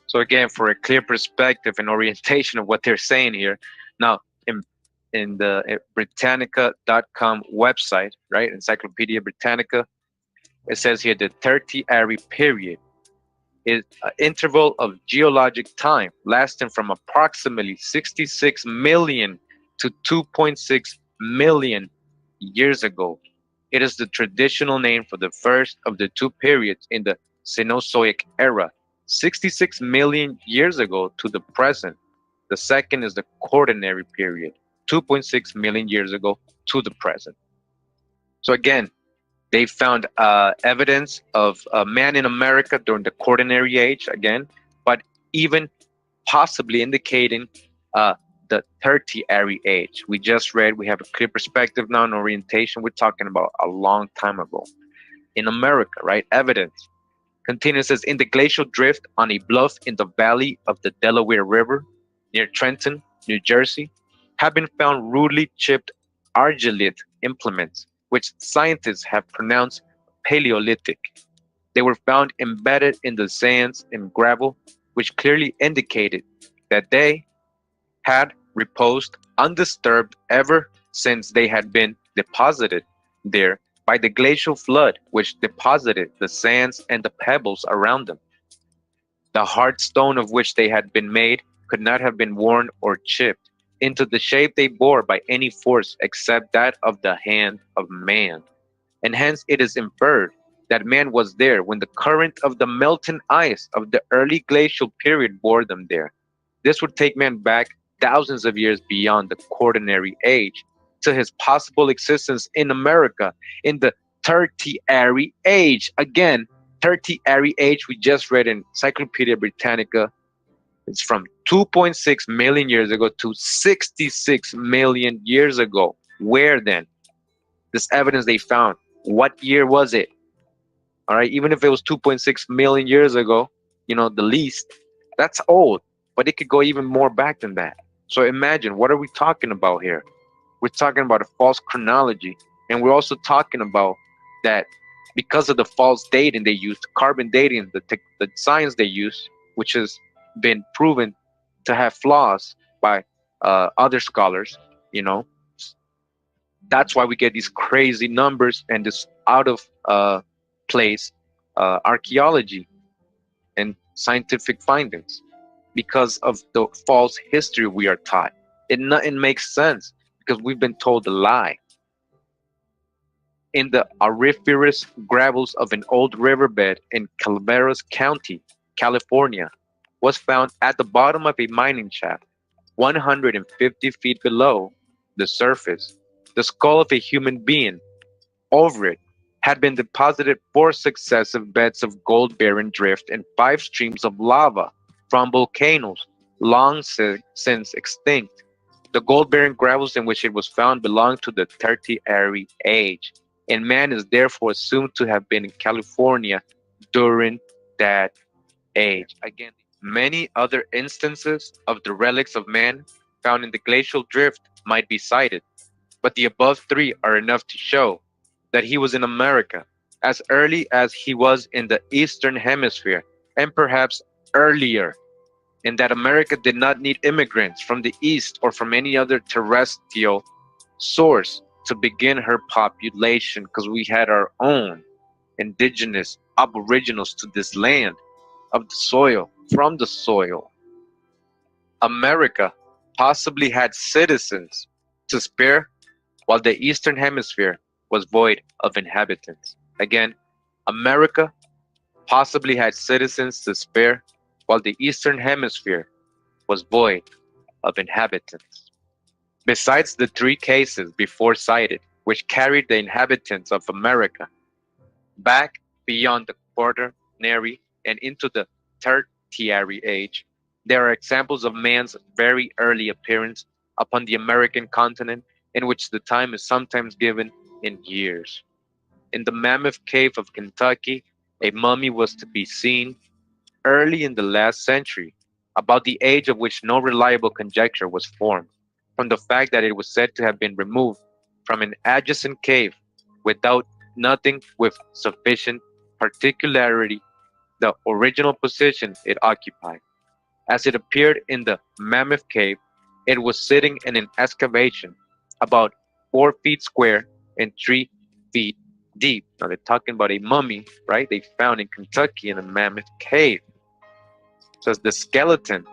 So again, for a clear perspective and orientation of what they're saying here, now in the Britannica.com website, right, Encyclopedia Britannica, it says here the Tertiary period is an interval of geologic time lasting from approximately 66 million to 2.6 million years ago. It is the traditional name for the first of the two periods in the Cenozoic era, 66 million years ago to the present. The second is the Quaternary period, 2.6 million years ago to the present. So again, they found evidence of man in America during the Quaternary Age, again, but even possibly indicating the Tertiary Age. We just read, we have a clear perspective now and orientation. We're talking about a long time ago. In America, right? Evidence. Continues, says, in the glacial drift on a bluff in the valley of the Delaware River near Trenton, New Jersey, have been found rudely chipped argillite implements, which scientists have pronounced Paleolithic. They were found embedded in the sands and gravel, which clearly indicated that they had reposed undisturbed ever since they had been deposited there by the glacial flood, which deposited the sands and the pebbles around them. The hard stone of which they had been made could not have been worn or chipped into the shape they bore by any force except that of the hand of man, and hence it is inferred that man was there when the current of the melting ice of the early glacial period bore them there. This would take man back thousands of years beyond the Quaternary age to his possible existence in America in the Tertiary age. Again, Tertiary age, we just read in Encyclopedia Britannica, it's from 2.6 million years ago to 66 million years ago. Where then? This evidence they found, what year was it? All right, even if it was 2.6 million years ago, the least, that's old, but it could go even more back than that. So imagine, what are we talking about here? We're talking about a false chronology, and we're also talking about that because of the false dating they used, carbon dating, the science they use, which has been proven to have flaws by other scholars, that's why we get these crazy numbers and this out of place archaeology and scientific findings because of the false history we are taught. It makes sense because we've been told a lie. In the auriferous gravels of an old riverbed in Calaveras County, California, was found at the bottom of a mining shaft, 150 feet below the surface, the skull of a human being. Over it had been deposited 4 successive beds of gold-bearing drift and 5 streams of lava from volcanoes long since extinct. The gold-bearing gravels in which it was found belonged to the Tertiary age, and man is therefore assumed to have been in California during that age. Again, many other instances of the relics of man found in the glacial drift might be cited, but the above 3 are enough to show that he was in America as early as he was in the Eastern Hemisphere, and perhaps earlier, and that America did not need immigrants from the East or from any other terrestrial source to begin her population, because we had our own indigenous aboriginals to this land of the soil, from the soil. America possibly had citizens to spare, while the Eastern Hemisphere was void of inhabitants. Again, America possibly had citizens to spare, while the Eastern Hemisphere was void of inhabitants. Besides the 3 cases before cited, which carried the inhabitants of America back beyond the Quaternary and into the Tertiary age, there are examples of man's very early appearance upon the American continent, in which the time is sometimes given in years. In the Mammoth Cave of Kentucky, a mummy was to be seen early in the last century, about the age of which no reliable conjecture was formed, from the fact that it was said to have been removed from an adjacent cave without nothing with sufficient particularity the original position it occupied. As it appeared in the Mammoth Cave, it was sitting in an excavation about 4 feet square and 3 feet deep. Now they're talking about a mummy, right? They found in Kentucky in a Mammoth Cave. Says the skeleton,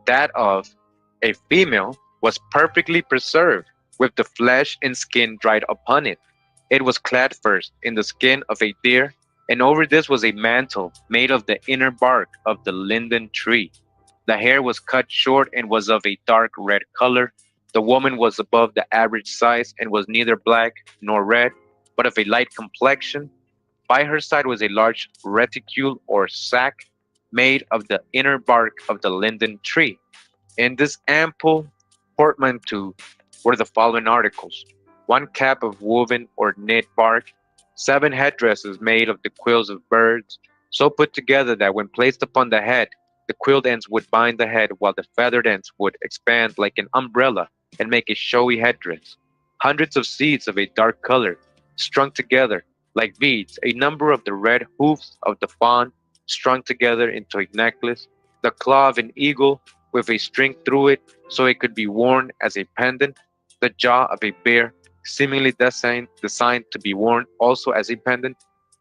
that of a female, was perfectly preserved, with the flesh and skin dried upon it. It was clad first in the skin of a deer, and over this was a mantle made of the inner bark of the linden tree. The hair was cut short and was of a dark red color. The woman was above the average size and was neither black nor red, but of a light complexion. By her side was a large reticule or sack made of the inner bark of the linden tree. In this ample portmanteau were the following articles: 1 cap of woven or knit bark, 7 headdresses made of the quills of birds, so put together that when placed upon the head, the quilled ends would bind the head, while the feathered ends would expand like an umbrella and make a showy headdress. Hundreds of seeds of a dark color, strung together, like beads, a number of the red hoofs of the fawn strung together into a necklace, the claw of an eagle with a string through it so it could be worn as a pendant, the jaw of a bear seemingly designed to be worn also as a pendant,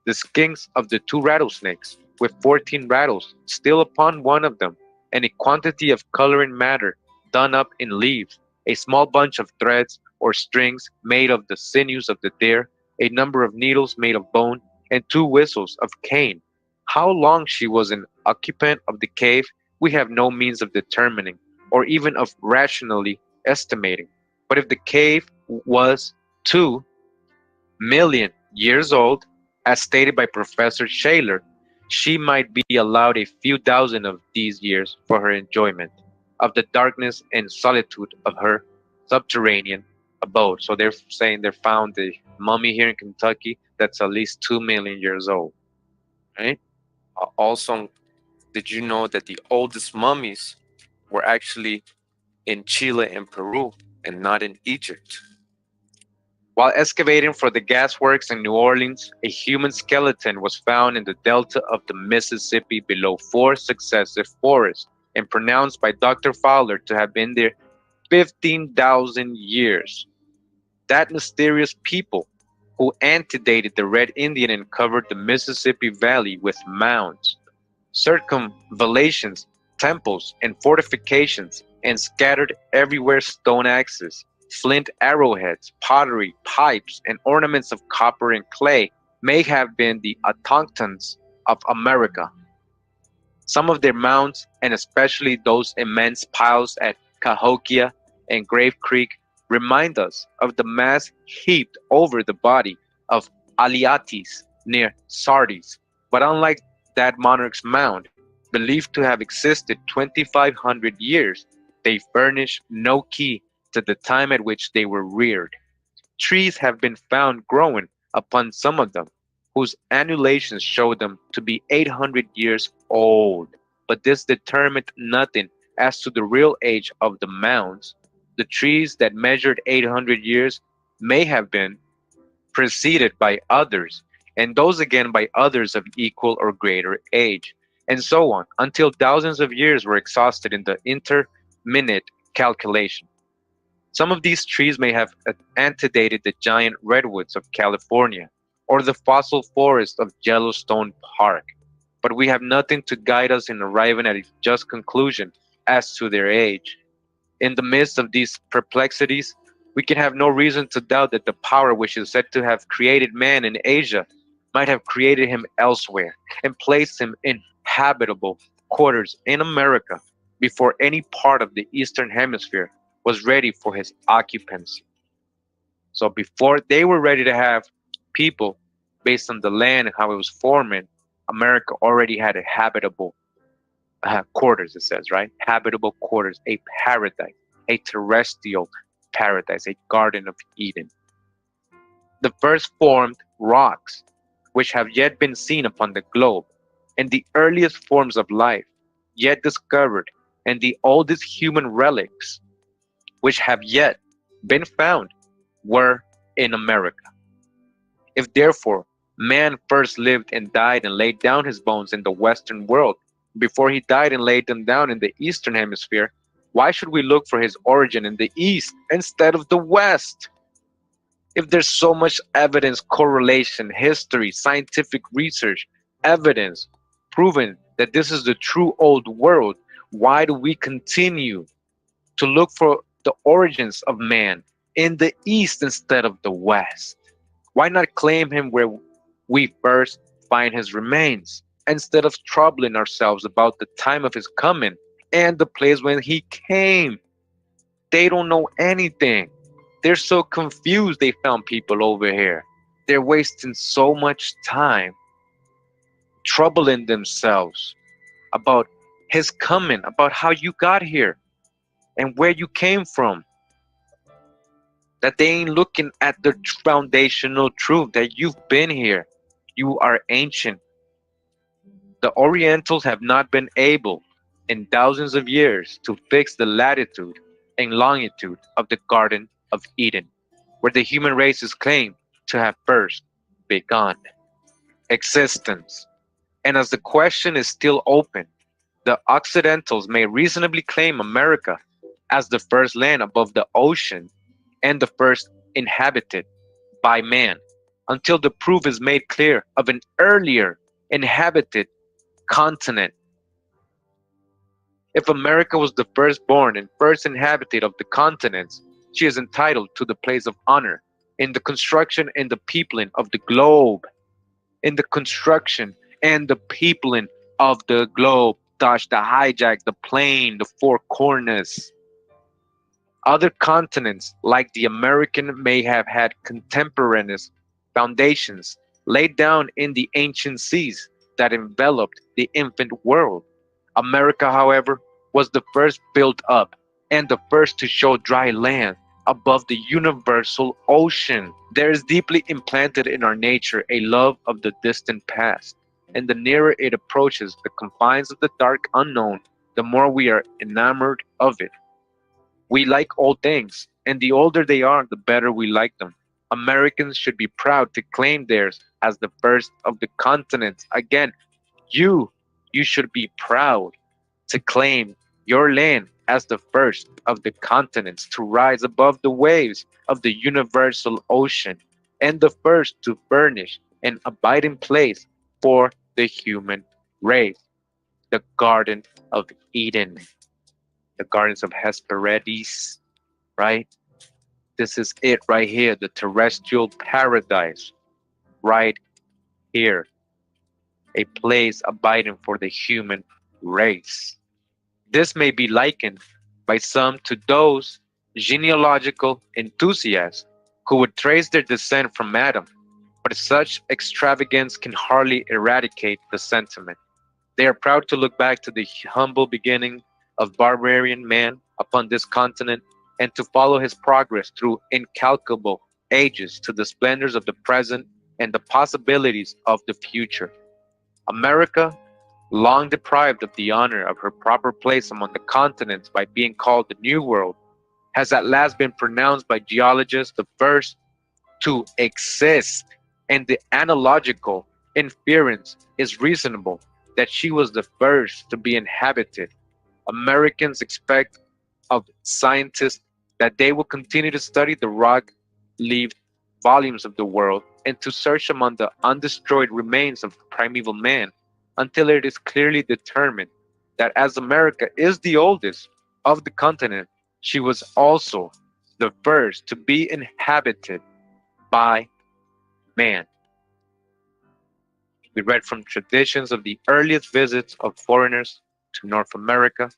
the skins of the two rattlesnakes with 14 rattles still upon one of them, and a quantity of coloring matter done up in leaves, a small bunch of threads or strings made of the sinews of the deer, a number of needles made of bone, and two whistles of cane. How long she was an occupant of the cave, we have no means of determining, or even of rationally estimating. But if the cave was 2,000,000 years old, as stated by Professor Shaler, she might be allowed a few thousand of these years for her enjoyment of the darkness and solitude of her subterranean abode. So they're saying they found a mummy here in Kentucky that's at least 2,000,000 years old, right? Also, did you know that the oldest mummies were actually in Chile and Peru and not in Egypt? While excavating for the gasworks in New Orleans, a human skeleton was found in the delta of the Mississippi below 4 successive forests and pronounced by Dr. Fowler to have been there 15,000 years. That mysterious people who antedated the Red Indian and covered the Mississippi Valley with mounds, circumvallations, temples, and fortifications, and scattered everywhere stone axes, flint arrowheads, pottery, pipes, and ornaments of copper and clay, may have been the autochthones of America. Some of their mounds, and especially those immense piles at Cahokia and Grave Creek, remind us of the mass heaped over the body of Aliatis near Sardis. But unlike that monarch's mound, believed to have existed 2,500 years, they furnish no key to the time at which they were reared. Trees have been found growing upon some of them, whose annulations show them to be 800 years old, but this determined nothing as to the real age of the mounds. The trees that measured 800 years may have been preceded by others, and those again by others of equal or greater age, and so on, until thousands of years were exhausted in the interminute calculation. Some of these trees may have antedated the giant redwoods of California or the fossil forest of Yellowstone Park, but we have nothing to guide us in arriving at a just conclusion as to their age. In the midst of these perplexities, we can have no reason to doubt that the power which is said to have created man in Asia might have created him elsewhere and placed him in habitable quarters in America before any part of the Eastern Hemisphere was ready for his occupancy. So before they were ready to have people based on the land and how it was forming, America already had a habitable quarters, it says, right? Habitable quarters, a paradise, a terrestrial paradise, a Garden of Eden. The first formed rocks, which have yet been seen upon the globe, and the earliest forms of life yet discovered, and the oldest human relics which have yet been found, were in America. If therefore man first lived and died and laid down his bones in the Western world, before he died and laid them down in the Eastern Hemisphere, why should we look for his origin in the East instead of the West? If there's so much evidence, correlation, history, scientific research, evidence proving that this is the true old world, why do we continue to look for the origins of man in the East instead of the West? Why not claim him where we first find his remains, instead of troubling ourselves about the time of his coming and the place when he came? They don't know anything. They're so confused they found people over here. They're wasting so much time troubling themselves about his coming, about how you got here and where you came from, that they ain't looking at the foundational truth that you've been here. You are ancient. The Orientals have not been able in thousands of years to fix the latitude and longitude of the Garden of Eden, where the human race is claimed to have first begun, existence. And as the question is still open, the Occidentals may reasonably claim America as the first land above the ocean and the first inhabited by man, until the proof is made clear of an earlier inhabited continent. If America was the firstborn and first inhabited of the continents, she is entitled to the place of honor in the construction and the peopling of the globe. In the construction and the peopling of the globe. Dash the hijack, the plane, the four corners. Other continents, like the American, may have had contemporaneous foundations laid down in the ancient seas that enveloped the infant world. America, however, was the first built up and the first to show dry land above the universal ocean. There is deeply implanted in our nature a love of the distant past, and the nearer it approaches the confines of the dark unknown, the more we are enamored of it. We like old things, and the older they are, the better we like them. Americans should be proud to claim theirs as the first of the continents. Again, you should be proud to claim your land as the first of the continents to rise above the waves of the universal ocean, and the first to furnish an abiding place for the human race. The Garden of Eden, the Gardens of Hesperides, right? This is it right here, the terrestrial paradise, right here, a place abiding for the human race. This may be likened by some to those genealogical enthusiasts who would trace their descent from Adam, but such extravagance can hardly eradicate the sentiment. They are proud to look back to the humble beginning of barbarian man upon this continent and to follow his progress through incalculable ages to the splendors of the present and the possibilities of the future. America, long deprived of the honor of her proper place among the continents by being called the New World, has at last been pronounced by geologists the first to exist, and the analogical inference is reasonable that she was the first to be inhabited. Americans expect of scientists that they will continue to study the rock-leaved volumes of the world and to search among the undestroyed remains of primeval man until it is clearly determined that as America is the oldest of the continent, she was also the first to be inhabited by man. We read from Traditions of the Earliest Visits of Foreigners to North America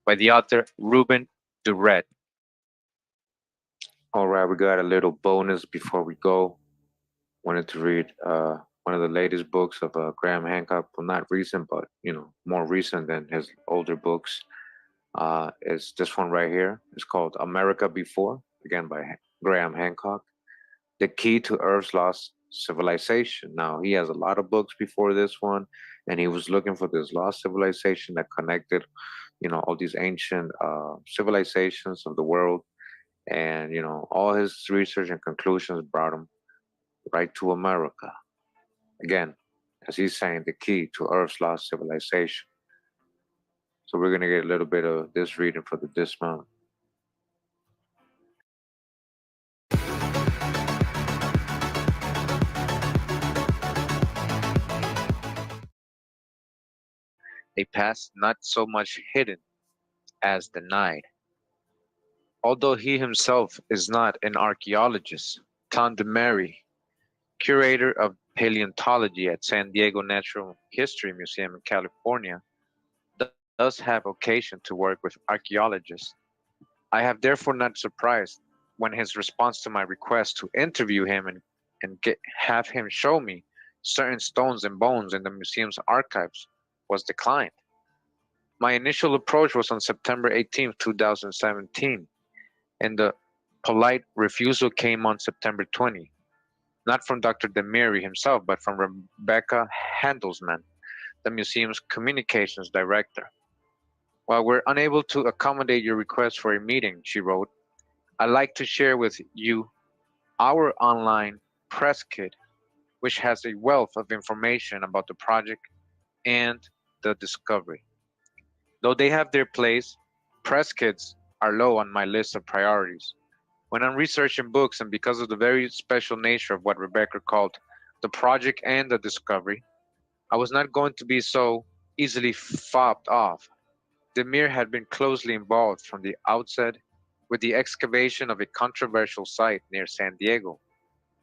by the author Ruben Duret. All right, we got a little bonus before we go. Wanted to read one of the latest books of Graham Hancock. Well, not recent, but more recent than his older books. Is this one right here. It's called America Before, again by Graham Hancock. The Key to Earth's Lost Civilization. Now, he has a lot of books before this one, and he was looking for this lost civilization that connected, all these ancient civilizations of the world. And, all his research and conclusions brought him right to America. Again, as he's saying, the key to Earth's lost civilization. So we're going to get a little bit of this reading for the dismount. A past not so much hidden as denied. Although he himself is not an archaeologist, Tom DeMary, curator of paleontology at San Diego Natural History Museum in California, does have occasion to work with archaeologists. I have therefore not surprised when his response to my request to interview him and have him show me certain stones and bones in the museum's archives was declined. My initial approach was on September 18, 2017, and the polite refusal came on September 20, not from Dr. DeMary himself, but from Rebecca Handelsman, the museum's communications director. While we're unable to accommodate your request for a meeting, she wrote, I'd like to share with you our online press kit, which has a wealth of information about the project and the discovery. Though they have their place, press kits are low on my list of priorities. When I'm researching books, and because of the very special nature of what Rebecca called the project and the discovery, I was not going to be so easily fobbed off. Demir had been closely involved from the outset with the excavation of a controversial site near San Diego,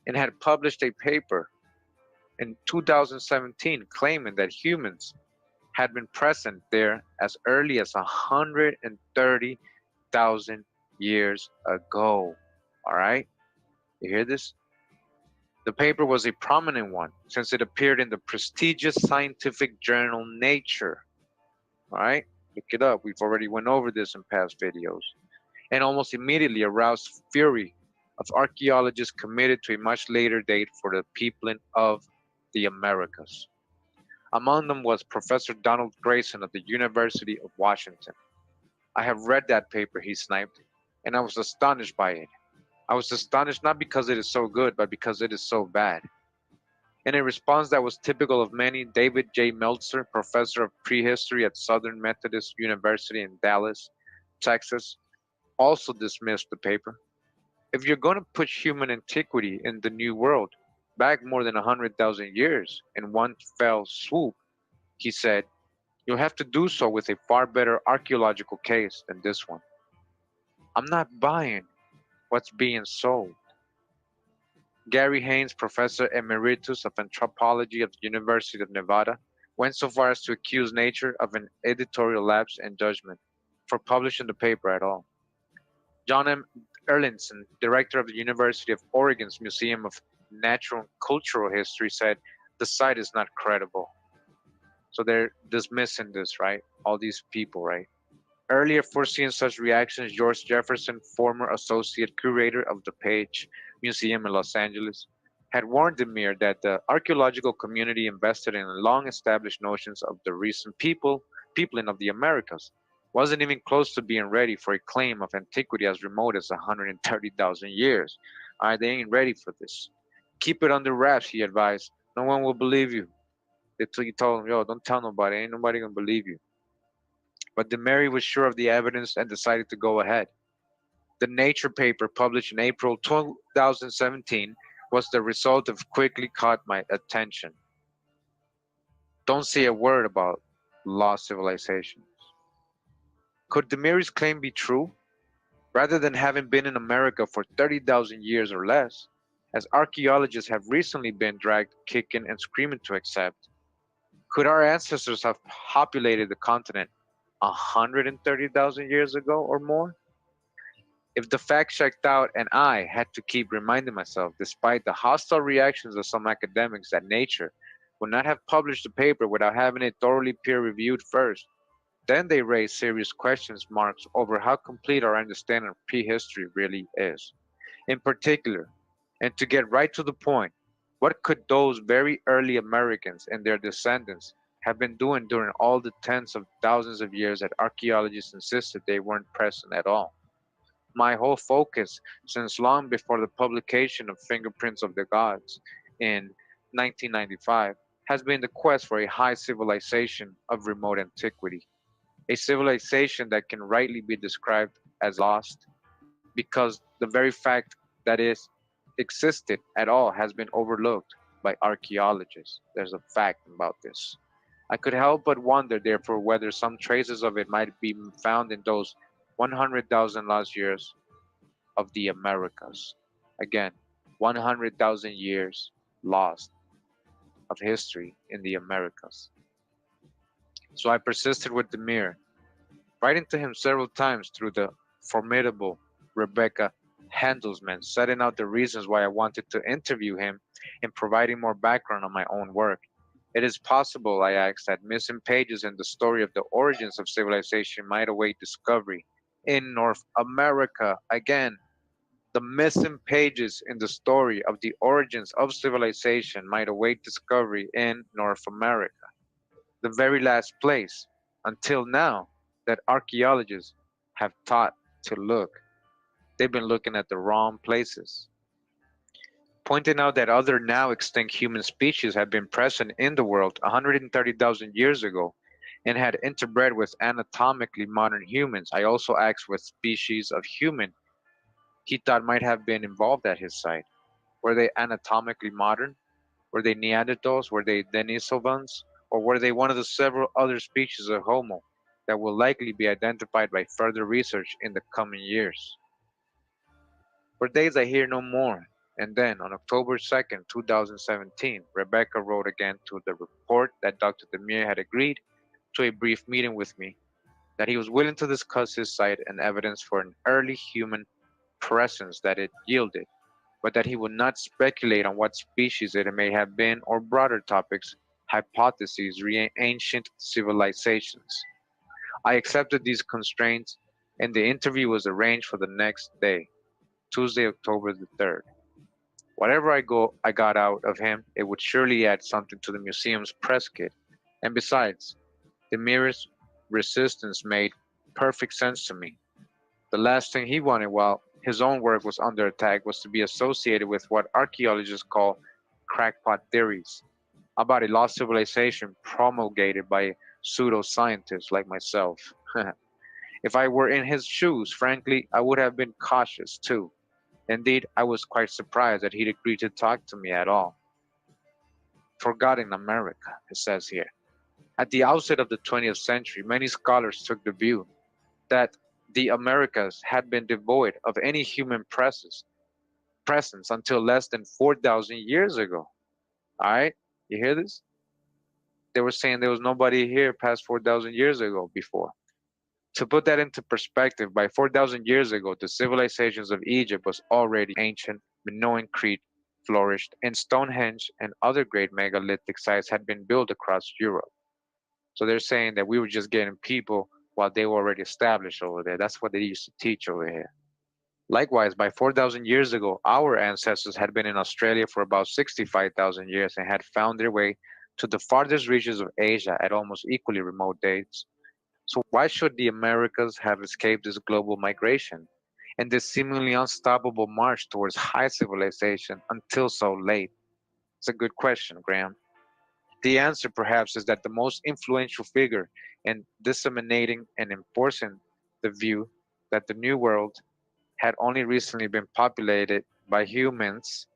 and had published a paper in 2017 claiming that humans had been present there as early as 130,000 years ago. All right? You hear this? The paper was a prominent one since it appeared in the prestigious scientific journal Nature. All right? Look it up. We've already went over this in past videos. And almost immediately aroused fury of archaeologists committed to a much later date for the peopling of the Americas. Among them was Professor Donald Grayson of the University of Washington. I have read that paper he sniped, and I was astonished by it. I was astonished not because it is so good, but because it is so bad. In a response that was typical of many, David J. Meltzer, professor of prehistory at Southern Methodist University in Dallas, Texas, also dismissed the paper. If you're going to put human antiquity in the New World back more than 100,000 years in one fell swoop, he said, you'll have to do so with a far better archaeological case than this one. I'm not buying what's being sold. Gary Haynes, professor emeritus of anthropology of the University of Nevada, went so far as to accuse Nature of an editorial lapse in judgment for publishing the paper at all. John M. Erlinson, director of the University of Oregon's Museum of Natural and Cultural History, said the site is not credible. So they're dismissing this, right? All these people, right? Earlier foreseeing such reactions, George Jefferson, former associate curator of the Page Museum in Los Angeles, had warned Demir that the archaeological community invested in long-established notions of the recent peopling of the Americas wasn't even close to being ready for a claim of antiquity as remote as 130,000 years. They ain't ready for this. Keep it under wraps, he advised. No one will believe you. He told him, yo, don't tell nobody. Ain't nobody gonna believe you. But Demir was sure of the evidence and decided to go ahead. The Nature paper, published in April 2017, was the result of quickly caught my attention. Don't say a word about lost civilizations. Could Demir's claim be true? Rather than having been in America for 30,000 years or less, as archaeologists have recently been dragged kicking and screaming to accept, could our ancestors have populated the continent 130,000 years ago or more? If the fact checked out and I had to keep reminding myself, despite the hostile reactions of some academics, that Nature would not have published the paper without having it thoroughly peer-reviewed first, then they raise serious questions marks over how complete our understanding of prehistory really is. In particular, and to get right to the point, what could those very early Americans and their descendants have been doing during all the tens of thousands of years that archaeologists insisted they weren't present at all? My whole focus, since long before the publication of Fingerprints of the Gods in 1995, has been the quest for a high civilization of remote antiquity. A civilization that can rightly be described as lost, because the very fact that it existed at all has been overlooked by archaeologists. There's a fact about this. I could help but wonder, therefore, whether some traces of it might be found in those 100,000 lost years of the Americas. Again, 100,000 years lost of history in the Americas. So I persisted with Demir, writing to him several times through the formidable Rebecca Handelsman, setting out the reasons why I wanted to interview him and providing more background on my own work. It is possible, I asked, that missing pages in the story of the origins of civilization might await discovery in North America. Again, the missing pages in the story of the origins of civilization might await discovery in North America, the very last place, until now, that archaeologists have taught to look. They've been looking at the wrong places. pointing out that other now extinct human species had been present in the world 130,000 years ago and had interbred with anatomically modern humans. I also asked what species of human he thought might have been involved at his site. Were they anatomically modern? Were they Neanderthals? Were they Denisovans? Or were they one of the several other species of Homo that will likely be identified by further research in the coming years? For days I hear no more, and then on October 2nd, 2017, Rebecca wrote again to the report that Dr. Demir had agreed to a brief meeting with me, that he was willing to discuss his site and evidence for an early human presence that it yielded, but that he would not speculate on what species it may have been or broader topics, hypotheses, ancient civilizations. I accepted these constraints, and the interview was arranged for the next day, Tuesday, October the 3rd. Whatever I got out of him, it would surely add something to the museum's press kit. And besides, the merest resistance made perfect sense to me. The last thing he wanted while his own work was under attack was to be associated with what archaeologists call crackpot theories about a lost civilization promulgated by pseudoscientists like myself. If I were in his shoes, frankly, I would have been cautious too. Indeed, I was quite surprised that he'd agreed to talk to me at all. Forgotten America, it says here. At the outset of the 20th century, many scholars took the view that the Americas had been devoid of any human presence until less than 4,000 years ago. All right, you hear this? They were saying there was nobody here past 4,000 years ago before. To put that into perspective, by 4,000 years ago, the civilizations of Egypt was already ancient, Minoan Crete flourished, and Stonehenge and other great megalithic sites had been built across Europe. So they're saying that we were just getting people while they were already established over there. That's what they used to teach over here. Likewise, by 4,000 years ago, our ancestors had been in Australia for about 65,000 years and had found their way to the farthest reaches of Asia at almost equally remote dates. So why should the Americas have escaped this global migration and this seemingly unstoppable march towards high civilization until so late? It's a good question, Graham. The answer, perhaps, is that the most influential figure in disseminating and enforcing the view that the New World had only recently been populated by humans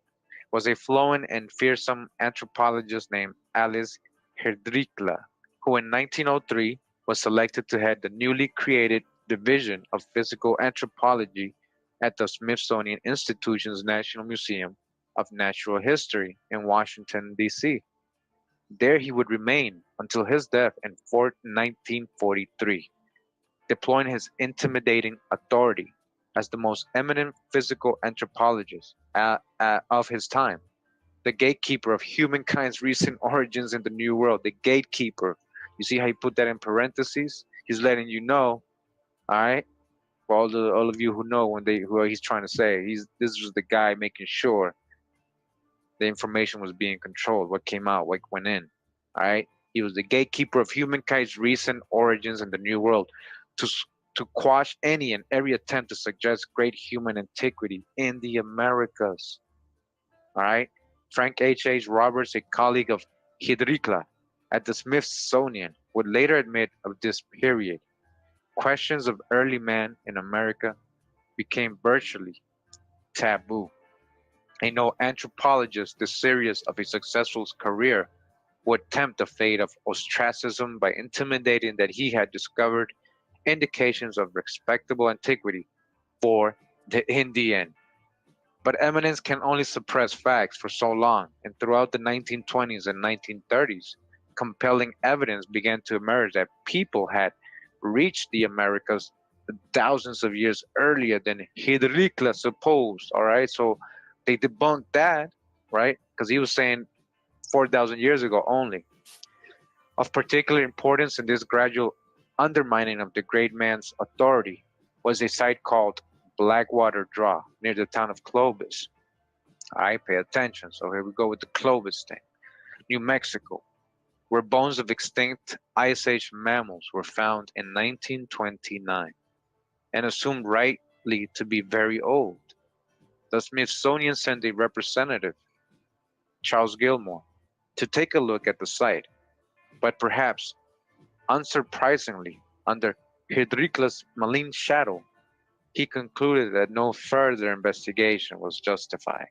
was a flowing and fearsome anthropologist named Alice Herdrikla, who in 1903 was selected to head the newly created Division of Physical Anthropology at the Smithsonian Institution's National Museum of Natural History in Washington, D.C. There he would remain until his death in 1943, deploying his intimidating authority as the most eminent physical anthropologist of his time, the gatekeeper of humankind's recent origins in the New World, the gatekeeper. You see how he put that in parentheses? He's letting you know, all right, for all of you who know who he's trying to say. This was the guy making sure the information was being controlled, what came out, what went in. All right, he was the gatekeeper of humankind's recent origins in the New World, to quash any and every attempt to suggest great human antiquity in the Americas. All right, Frank H. Roberts, a colleague of Hidrikla at the Smithsonian, would later admit of this period, questions of early man in America became virtually taboo. And no anthropologist this serious of a successful career would tempt the fate of ostracism by intimidating that he had discovered indications of respectable antiquity for the Indian. But eminence can only suppress facts for so long, and throughout the 1920s and 1930s, compelling evidence began to emerge that people had reached the Americas thousands of years earlier than Hidrikla supposed. All right, so they debunked that, right? Because he was saying 4,000 years ago only. Of particular importance in this gradual undermining of the great man's authority was a site called Blackwater Draw near the town of Clovis. All right, pay attention. So here we go with the Clovis thing. New Mexico, where bones of extinct Ice Age mammals were found in 1929 and assumed rightly to be very old. The Smithsonian sent a representative Charles Gilmore, to take a look at the site, but perhaps unsurprisingly, under Hidrikla's malign shadow, he concluded that no further investigation was justified.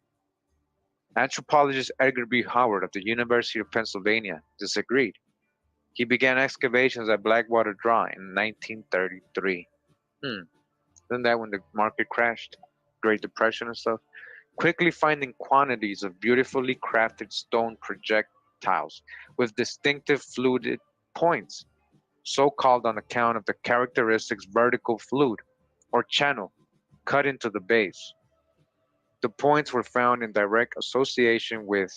Anthropologist Edgar B. Howard of the University of Pennsylvania disagreed. He began excavations at Blackwater Draw in 1933. Isn't that when the market crashed? Great Depression and stuff? Quickly finding quantities of beautifully crafted stone projectiles with distinctive fluted points, so called on account of the characteristic vertical fluid or channel cut into the base. The points were found in direct association with,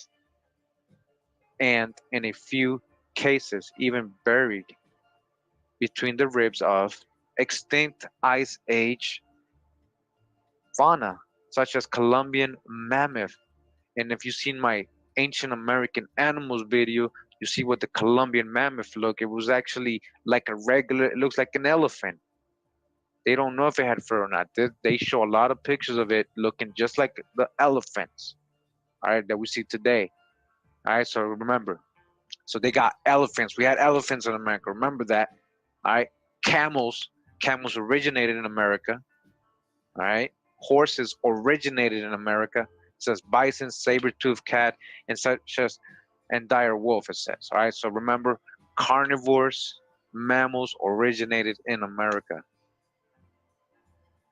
and in a few cases even buried between the ribs of, extinct Ice Age fauna, such as Columbian mammoth. And if you've seen my Ancient American Animals video, you see what the Columbian mammoth look. It was actually like a regular, it looks like an elephant. They don't know if it had fur or not. They show a lot of pictures of it looking just like the elephants, all right, that we see today. All right, so remember, so they got elephants. We had elephants in America. Remember that. All right, camels. Camels originated in America. All right, horses originated in America. It says bison, saber-toothed cat, and such as and dire wolf. It says. All right, so remember, carnivores, mammals originated in America.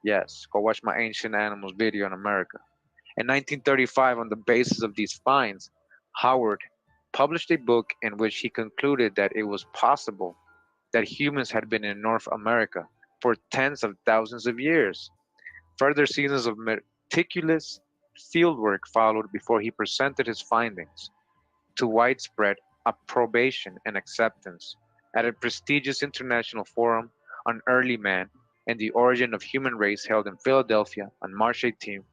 Yes, go watch my Ancient Animals video in America. In 1935, on the basis of these finds, Howard published a book in which he concluded that it was possible that humans had been in North America for tens of thousands of years. Further seasons of meticulous fieldwork followed before he presented his findings to widespread approbation and acceptance at a prestigious international forum on early man and the origin of human race held in Philadelphia on March 18th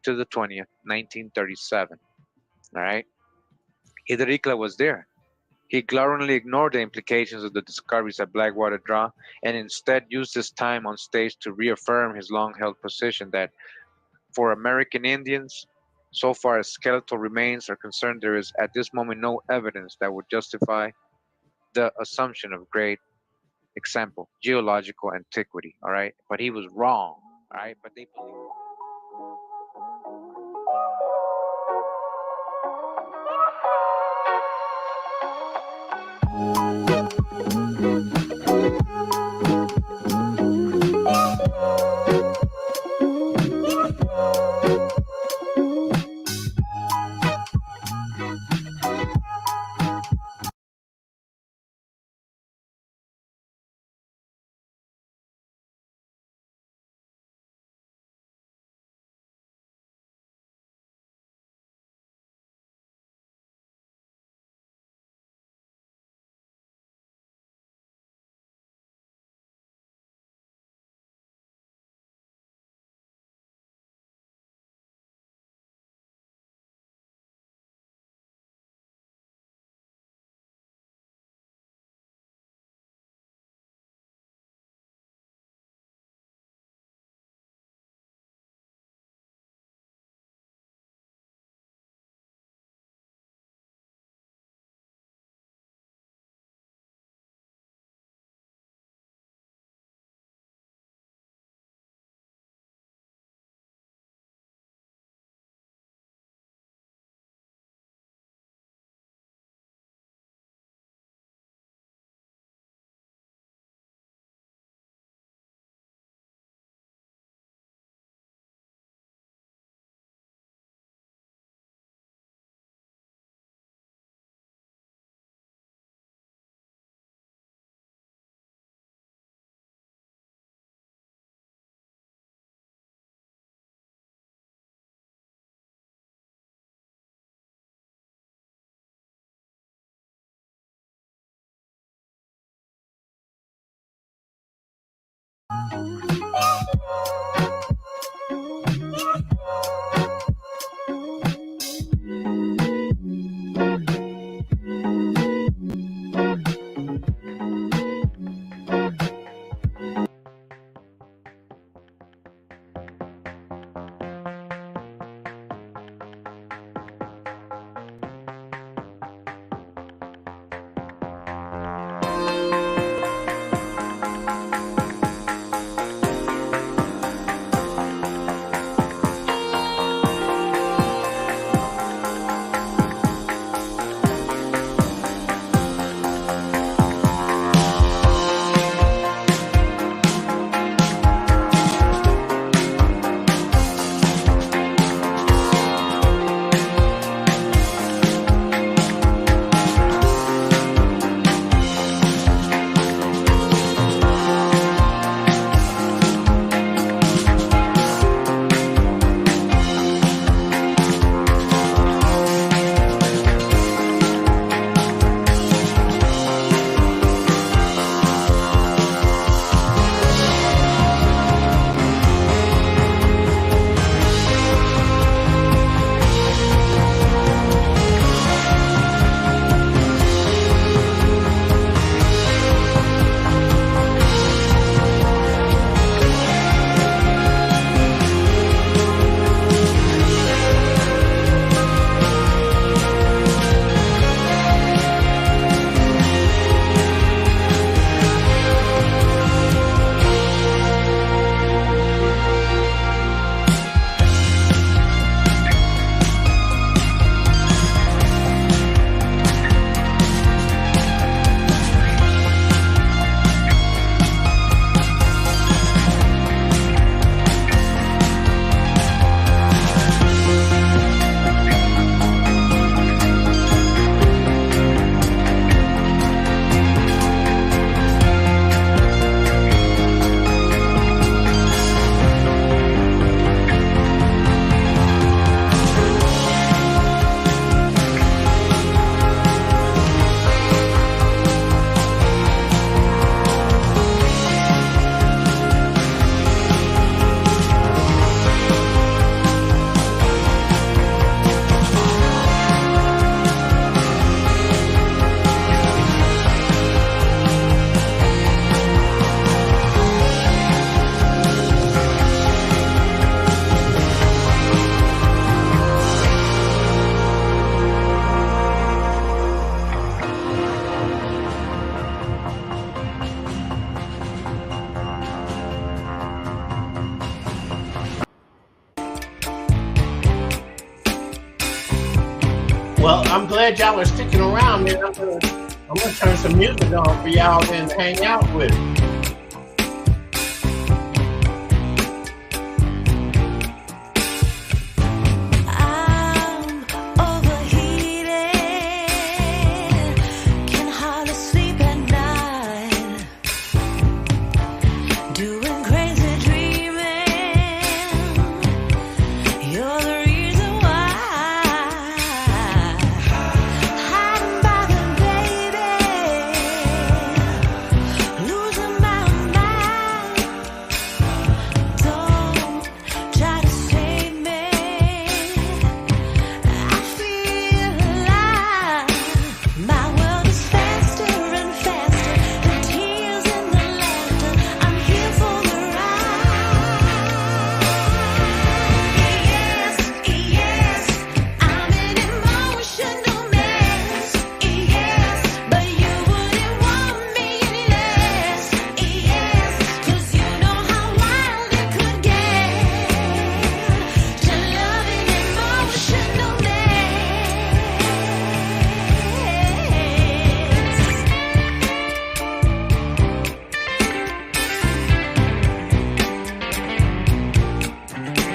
to the 20th, 1937. All right. Hidrikla was there. He glaringly ignored the implications of the discoveries at Blackwater Draw and instead used his time on stage to reaffirm his long-held position that for American Indians, so far as skeletal remains are concerned, there is at this moment no evidence that would justify the assumption of great example, geological antiquity. All right. But he was wrong. All right. But they believe. Well, I'm glad y'all are sticking around, man. I'm gonna turn some music on for y'all and hang out with it.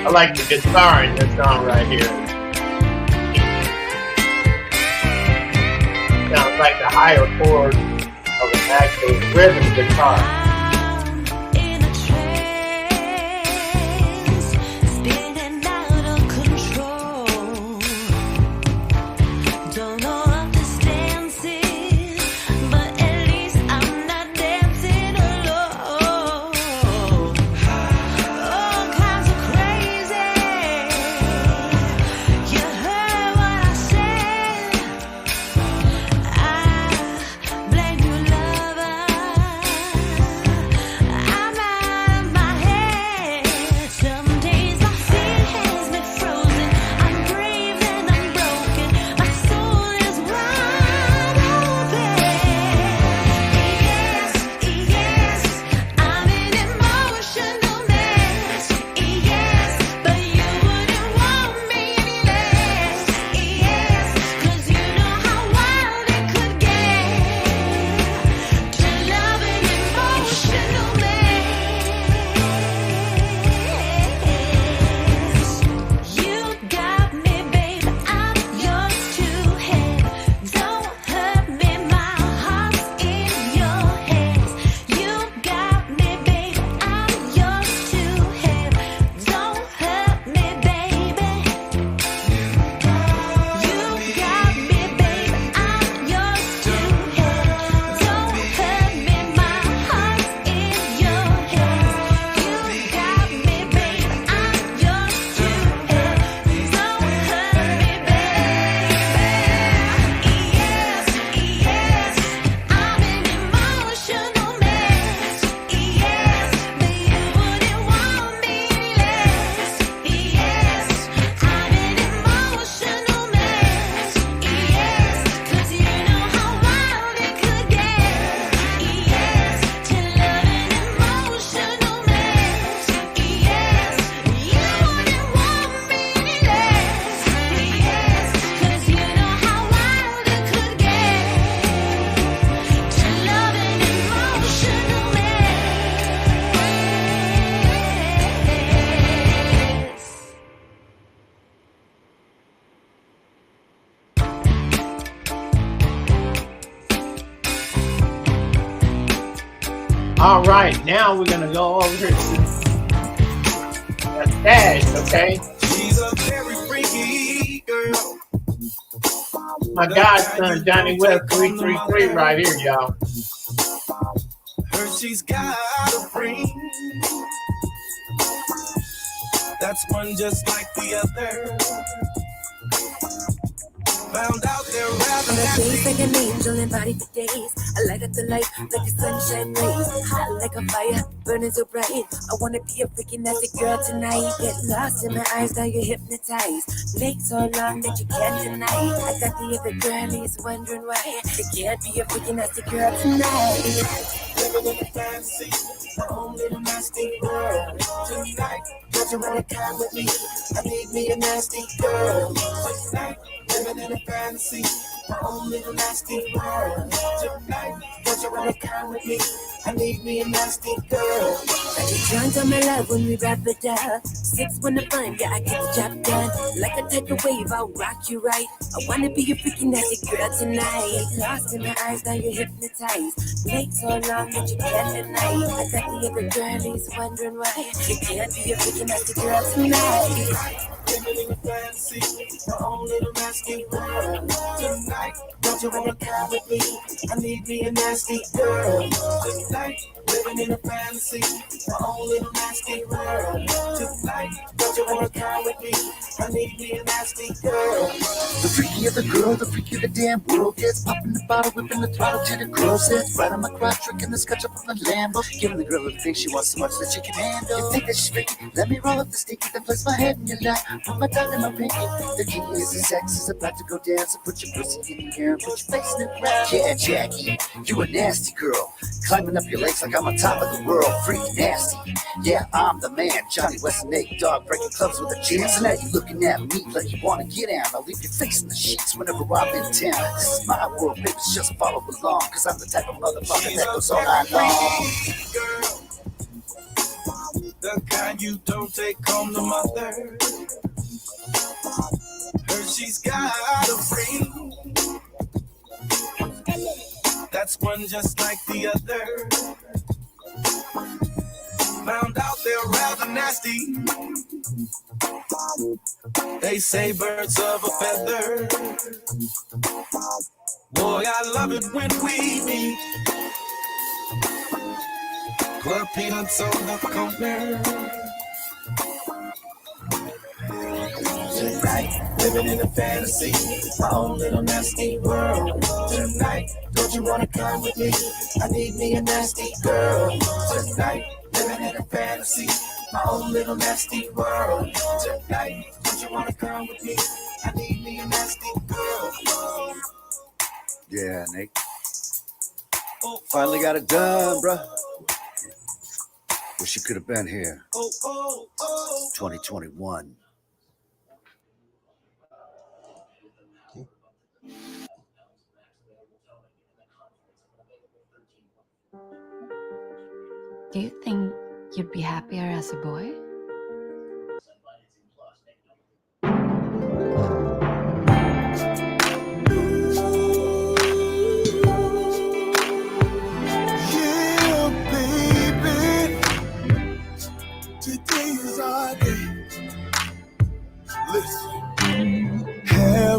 I like the guitar in this song right here. Sounds like the higher chord of an actual rhythm guitar. All right, now we're gonna go over here to Stash, okay? She's a very freaky girl. My godson, Johnny West 333 right here, y'all. Heard she's got a ring. That's one just like the other. Found out they're rather face like an angel and body for days. I light up the light like the sunshine rays. Hot like a fire, burning so bright. I wanna be a freaking nasty girl tonight. Get lost in my eyes, now you're hypnotized. Legs so long that you can't deny. I got the other girlies wondering why it can't be a freaking nasty girl tonight. living in a fantasy, my own little nasty girl. Tonight, don't you wanna come with me? I need me a nasty girl. Tonight, living in a fantasy, my own little nasty world. Tonight, don't you wanna come with me? I need me a nasty girl. I get drunk on my love when we wrap it up. 6 when the fun, yeah, I get the job done. Like a tidal wave, I'll rock you right. I wanna be your freaking nasty girl tonight. Lost in my eyes, now you're hypnotized. Played so long that you can't deny. I got the other girlies wondering why you can't be your freaking nasty girl tonight. Living in a fantasy, my own little nasty world. Tonight, don't you wanna come with me? I need me a nasty girl. Tonight, living in a fantasy, my own little nasty world. Tonight, don't you wanna come with me? I need me a nasty girl. The freakier the girl, the freakier the damn world gets. Popping the bottle, whipping the throttle till the girl sits right on my crotch, tricking the scotch up on the Lambo. Giving the girl everything she wants so much that she can handle. You think that she's freaky? Let me roll up the sticky, then place my head in your lap. Put my tongue in my pinky. The key is the sex is about to go down, so put your pussy in the air and put your face in the ground. Yeah, Jackie, you a nasty girl, climbing up your legs like I'm on top of the world. Freak nasty, yeah, I'm the man. Johnny West and Nate Dogg breaking clubs with a jam. So now you looking at me like you wanna get out. I'll leave your face in the sheets whenever I'm in town. This is my world, baby, just follow along, cause I'm the type of motherfucker that goes all night long. Girl, the kind you don't take home to mother. Heard she's got a ring that's one just like the other. Found out they're rather nasty. They say birds of a feather. Boy, I love it when we meet. Club peanuts on the corner. Tonight, living in a fantasy, my own little nasty world. Tonight, don't you wanna come with me? I need me a nasty girl. Tonight, living in a fantasy, my own little nasty world. Tonight, don't you wanna come with me? I need me a nasty girl. Yeah, Nate. Finally got it done, bruh. Wish you could have been here. 2021. Do you think you'd be happier as a boy? Yeah, baby. Today is our day. Listen.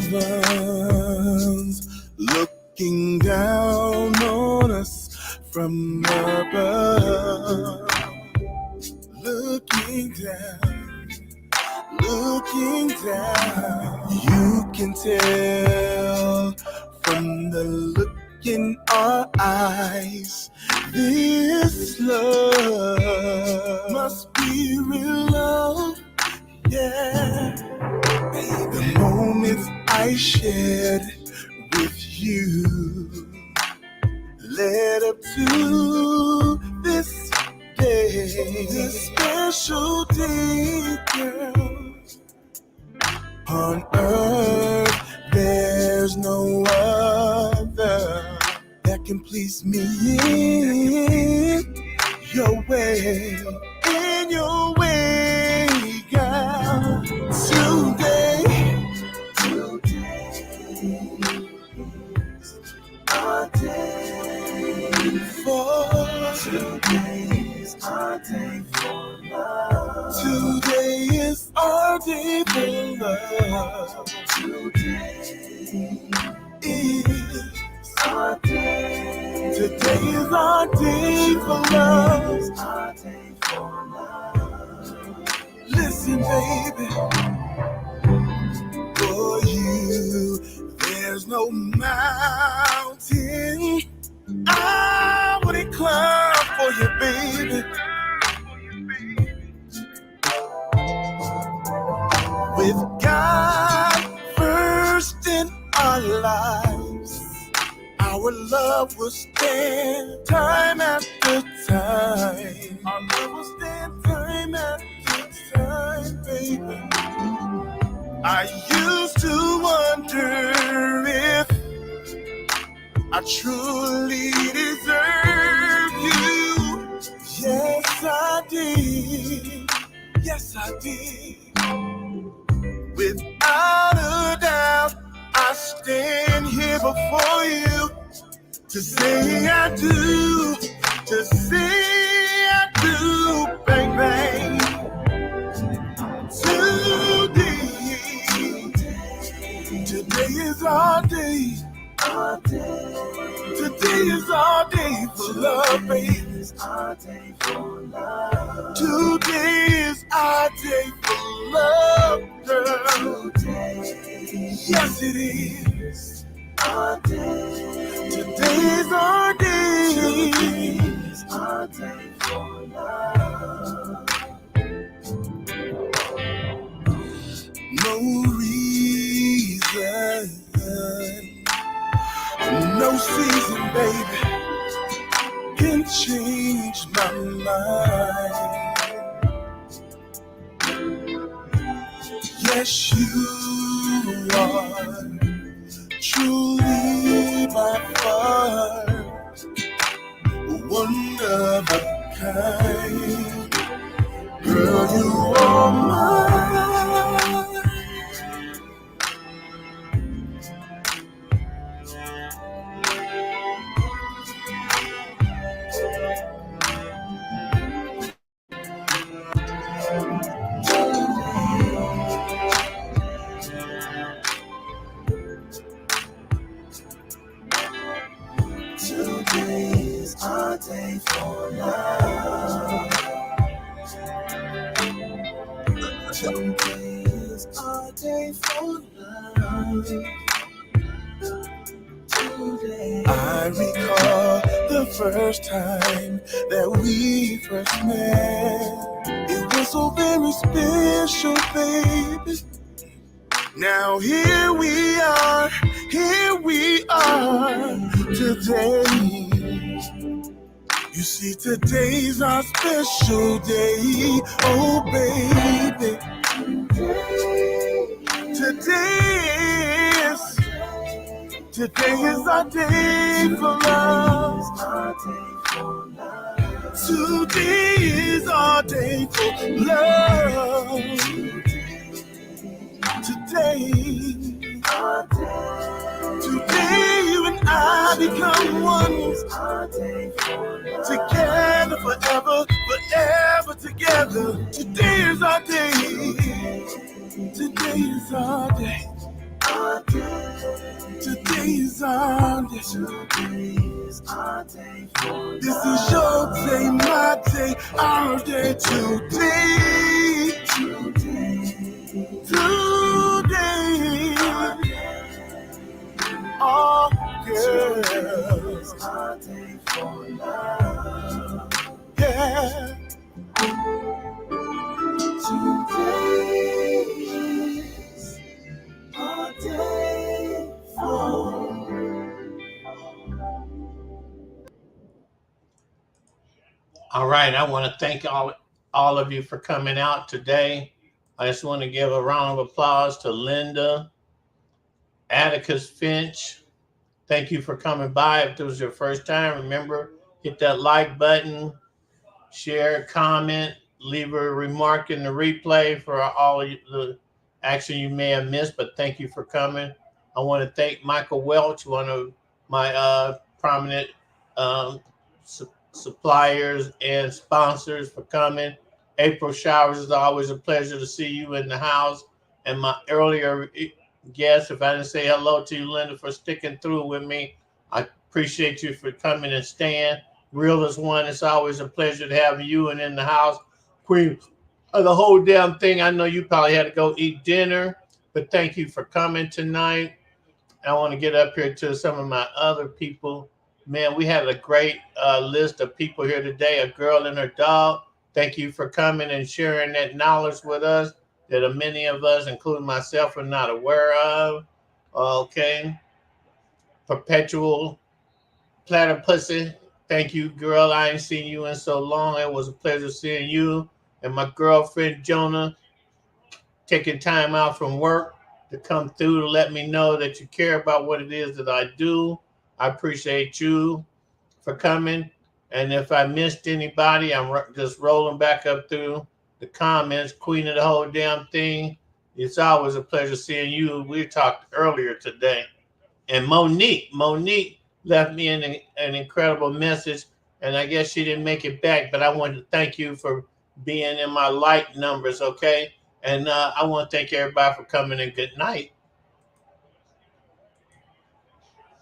Heaven's looking down on us from above. Looking down, looking down. You can tell from the look in our eyes, this love must be real love. Yeah, the moments I shared with you led up to this day, this special day, girl. On earth, there's no other that can please me in your way, girl. Today's our day for love. Today is our day for love. Today is our day. Today is our day for love. Our day for love. Listen, baby, for you, there's no mountain I wouldn't climb for you, baby. With God first in our lives, our love will stand time after time. Our love will stand time after time, baby. I used to wonder I truly deserve you. Yes, I did. Yes, I did. Without a doubt, I stand here before you to say I do, to say I do, baby. Today is our day. Today is our day for love, baby. Today is our day for love, girl. Yes, it is. Today is our day. Today is our day for love. No reason, no season, baby, can change my mind. Yes, you are truly by far one of a kind. Girl, you are mine. Today is our day for love. Today is our day for love. Today. I recall the first time that we first met. It was so very special, baby. Now here we are today. You see, today's our special day, oh baby. Today is our day for love. Today is our day for love. Today you and I become one. Together forever, forever together. Today is our day. Today is our day. Today is our day. This is your day, my day, our day. Today. Oh, girls. Yeah. Today's our day for. All right, I want to thank all of you for coming out today. I just want to give a round of applause to Linda, Atticus Finch. Thank you for coming by. If this was your first time, remember, hit that like button, share, comment, leave a remark in the replay for all of the action you may have missed, but thank you for coming. I want to thank Michael Welch, one of my prominent suppliers and sponsors, for coming. April Showers, is always a pleasure to see you in the house. And my earlier guest, if I didn't say hello to you, Linda, for sticking through with me, I appreciate you for coming and staying. Real as one, it's always a pleasure to have you and in the house. Queen of the whole damn thing. I know you probably had to go eat dinner, but thank you for coming tonight. I want to get up here to some of my other people. Man, we had a great list of people here today. A girl and her dog. Thank you for coming and sharing that knowledge with us that many of us, including myself, are not aware of. Okay. Perpetual Platypussy. Thank you, girl. I ain't seen you in so long. It was a pleasure seeing you. And my girlfriend, Jonah, taking time out from work to come through to let me know that you care about what it is that I do. I appreciate you for coming. And if I missed anybody, I'm just rolling back up through the comments. Queen of the whole damn thing. It's always a pleasure seeing you. We talked earlier today. And Monique left me an incredible message. And I guess she didn't make it back, but I wanted to thank you for being in my like numbers, okay? And I want to thank everybody for coming in. Good night.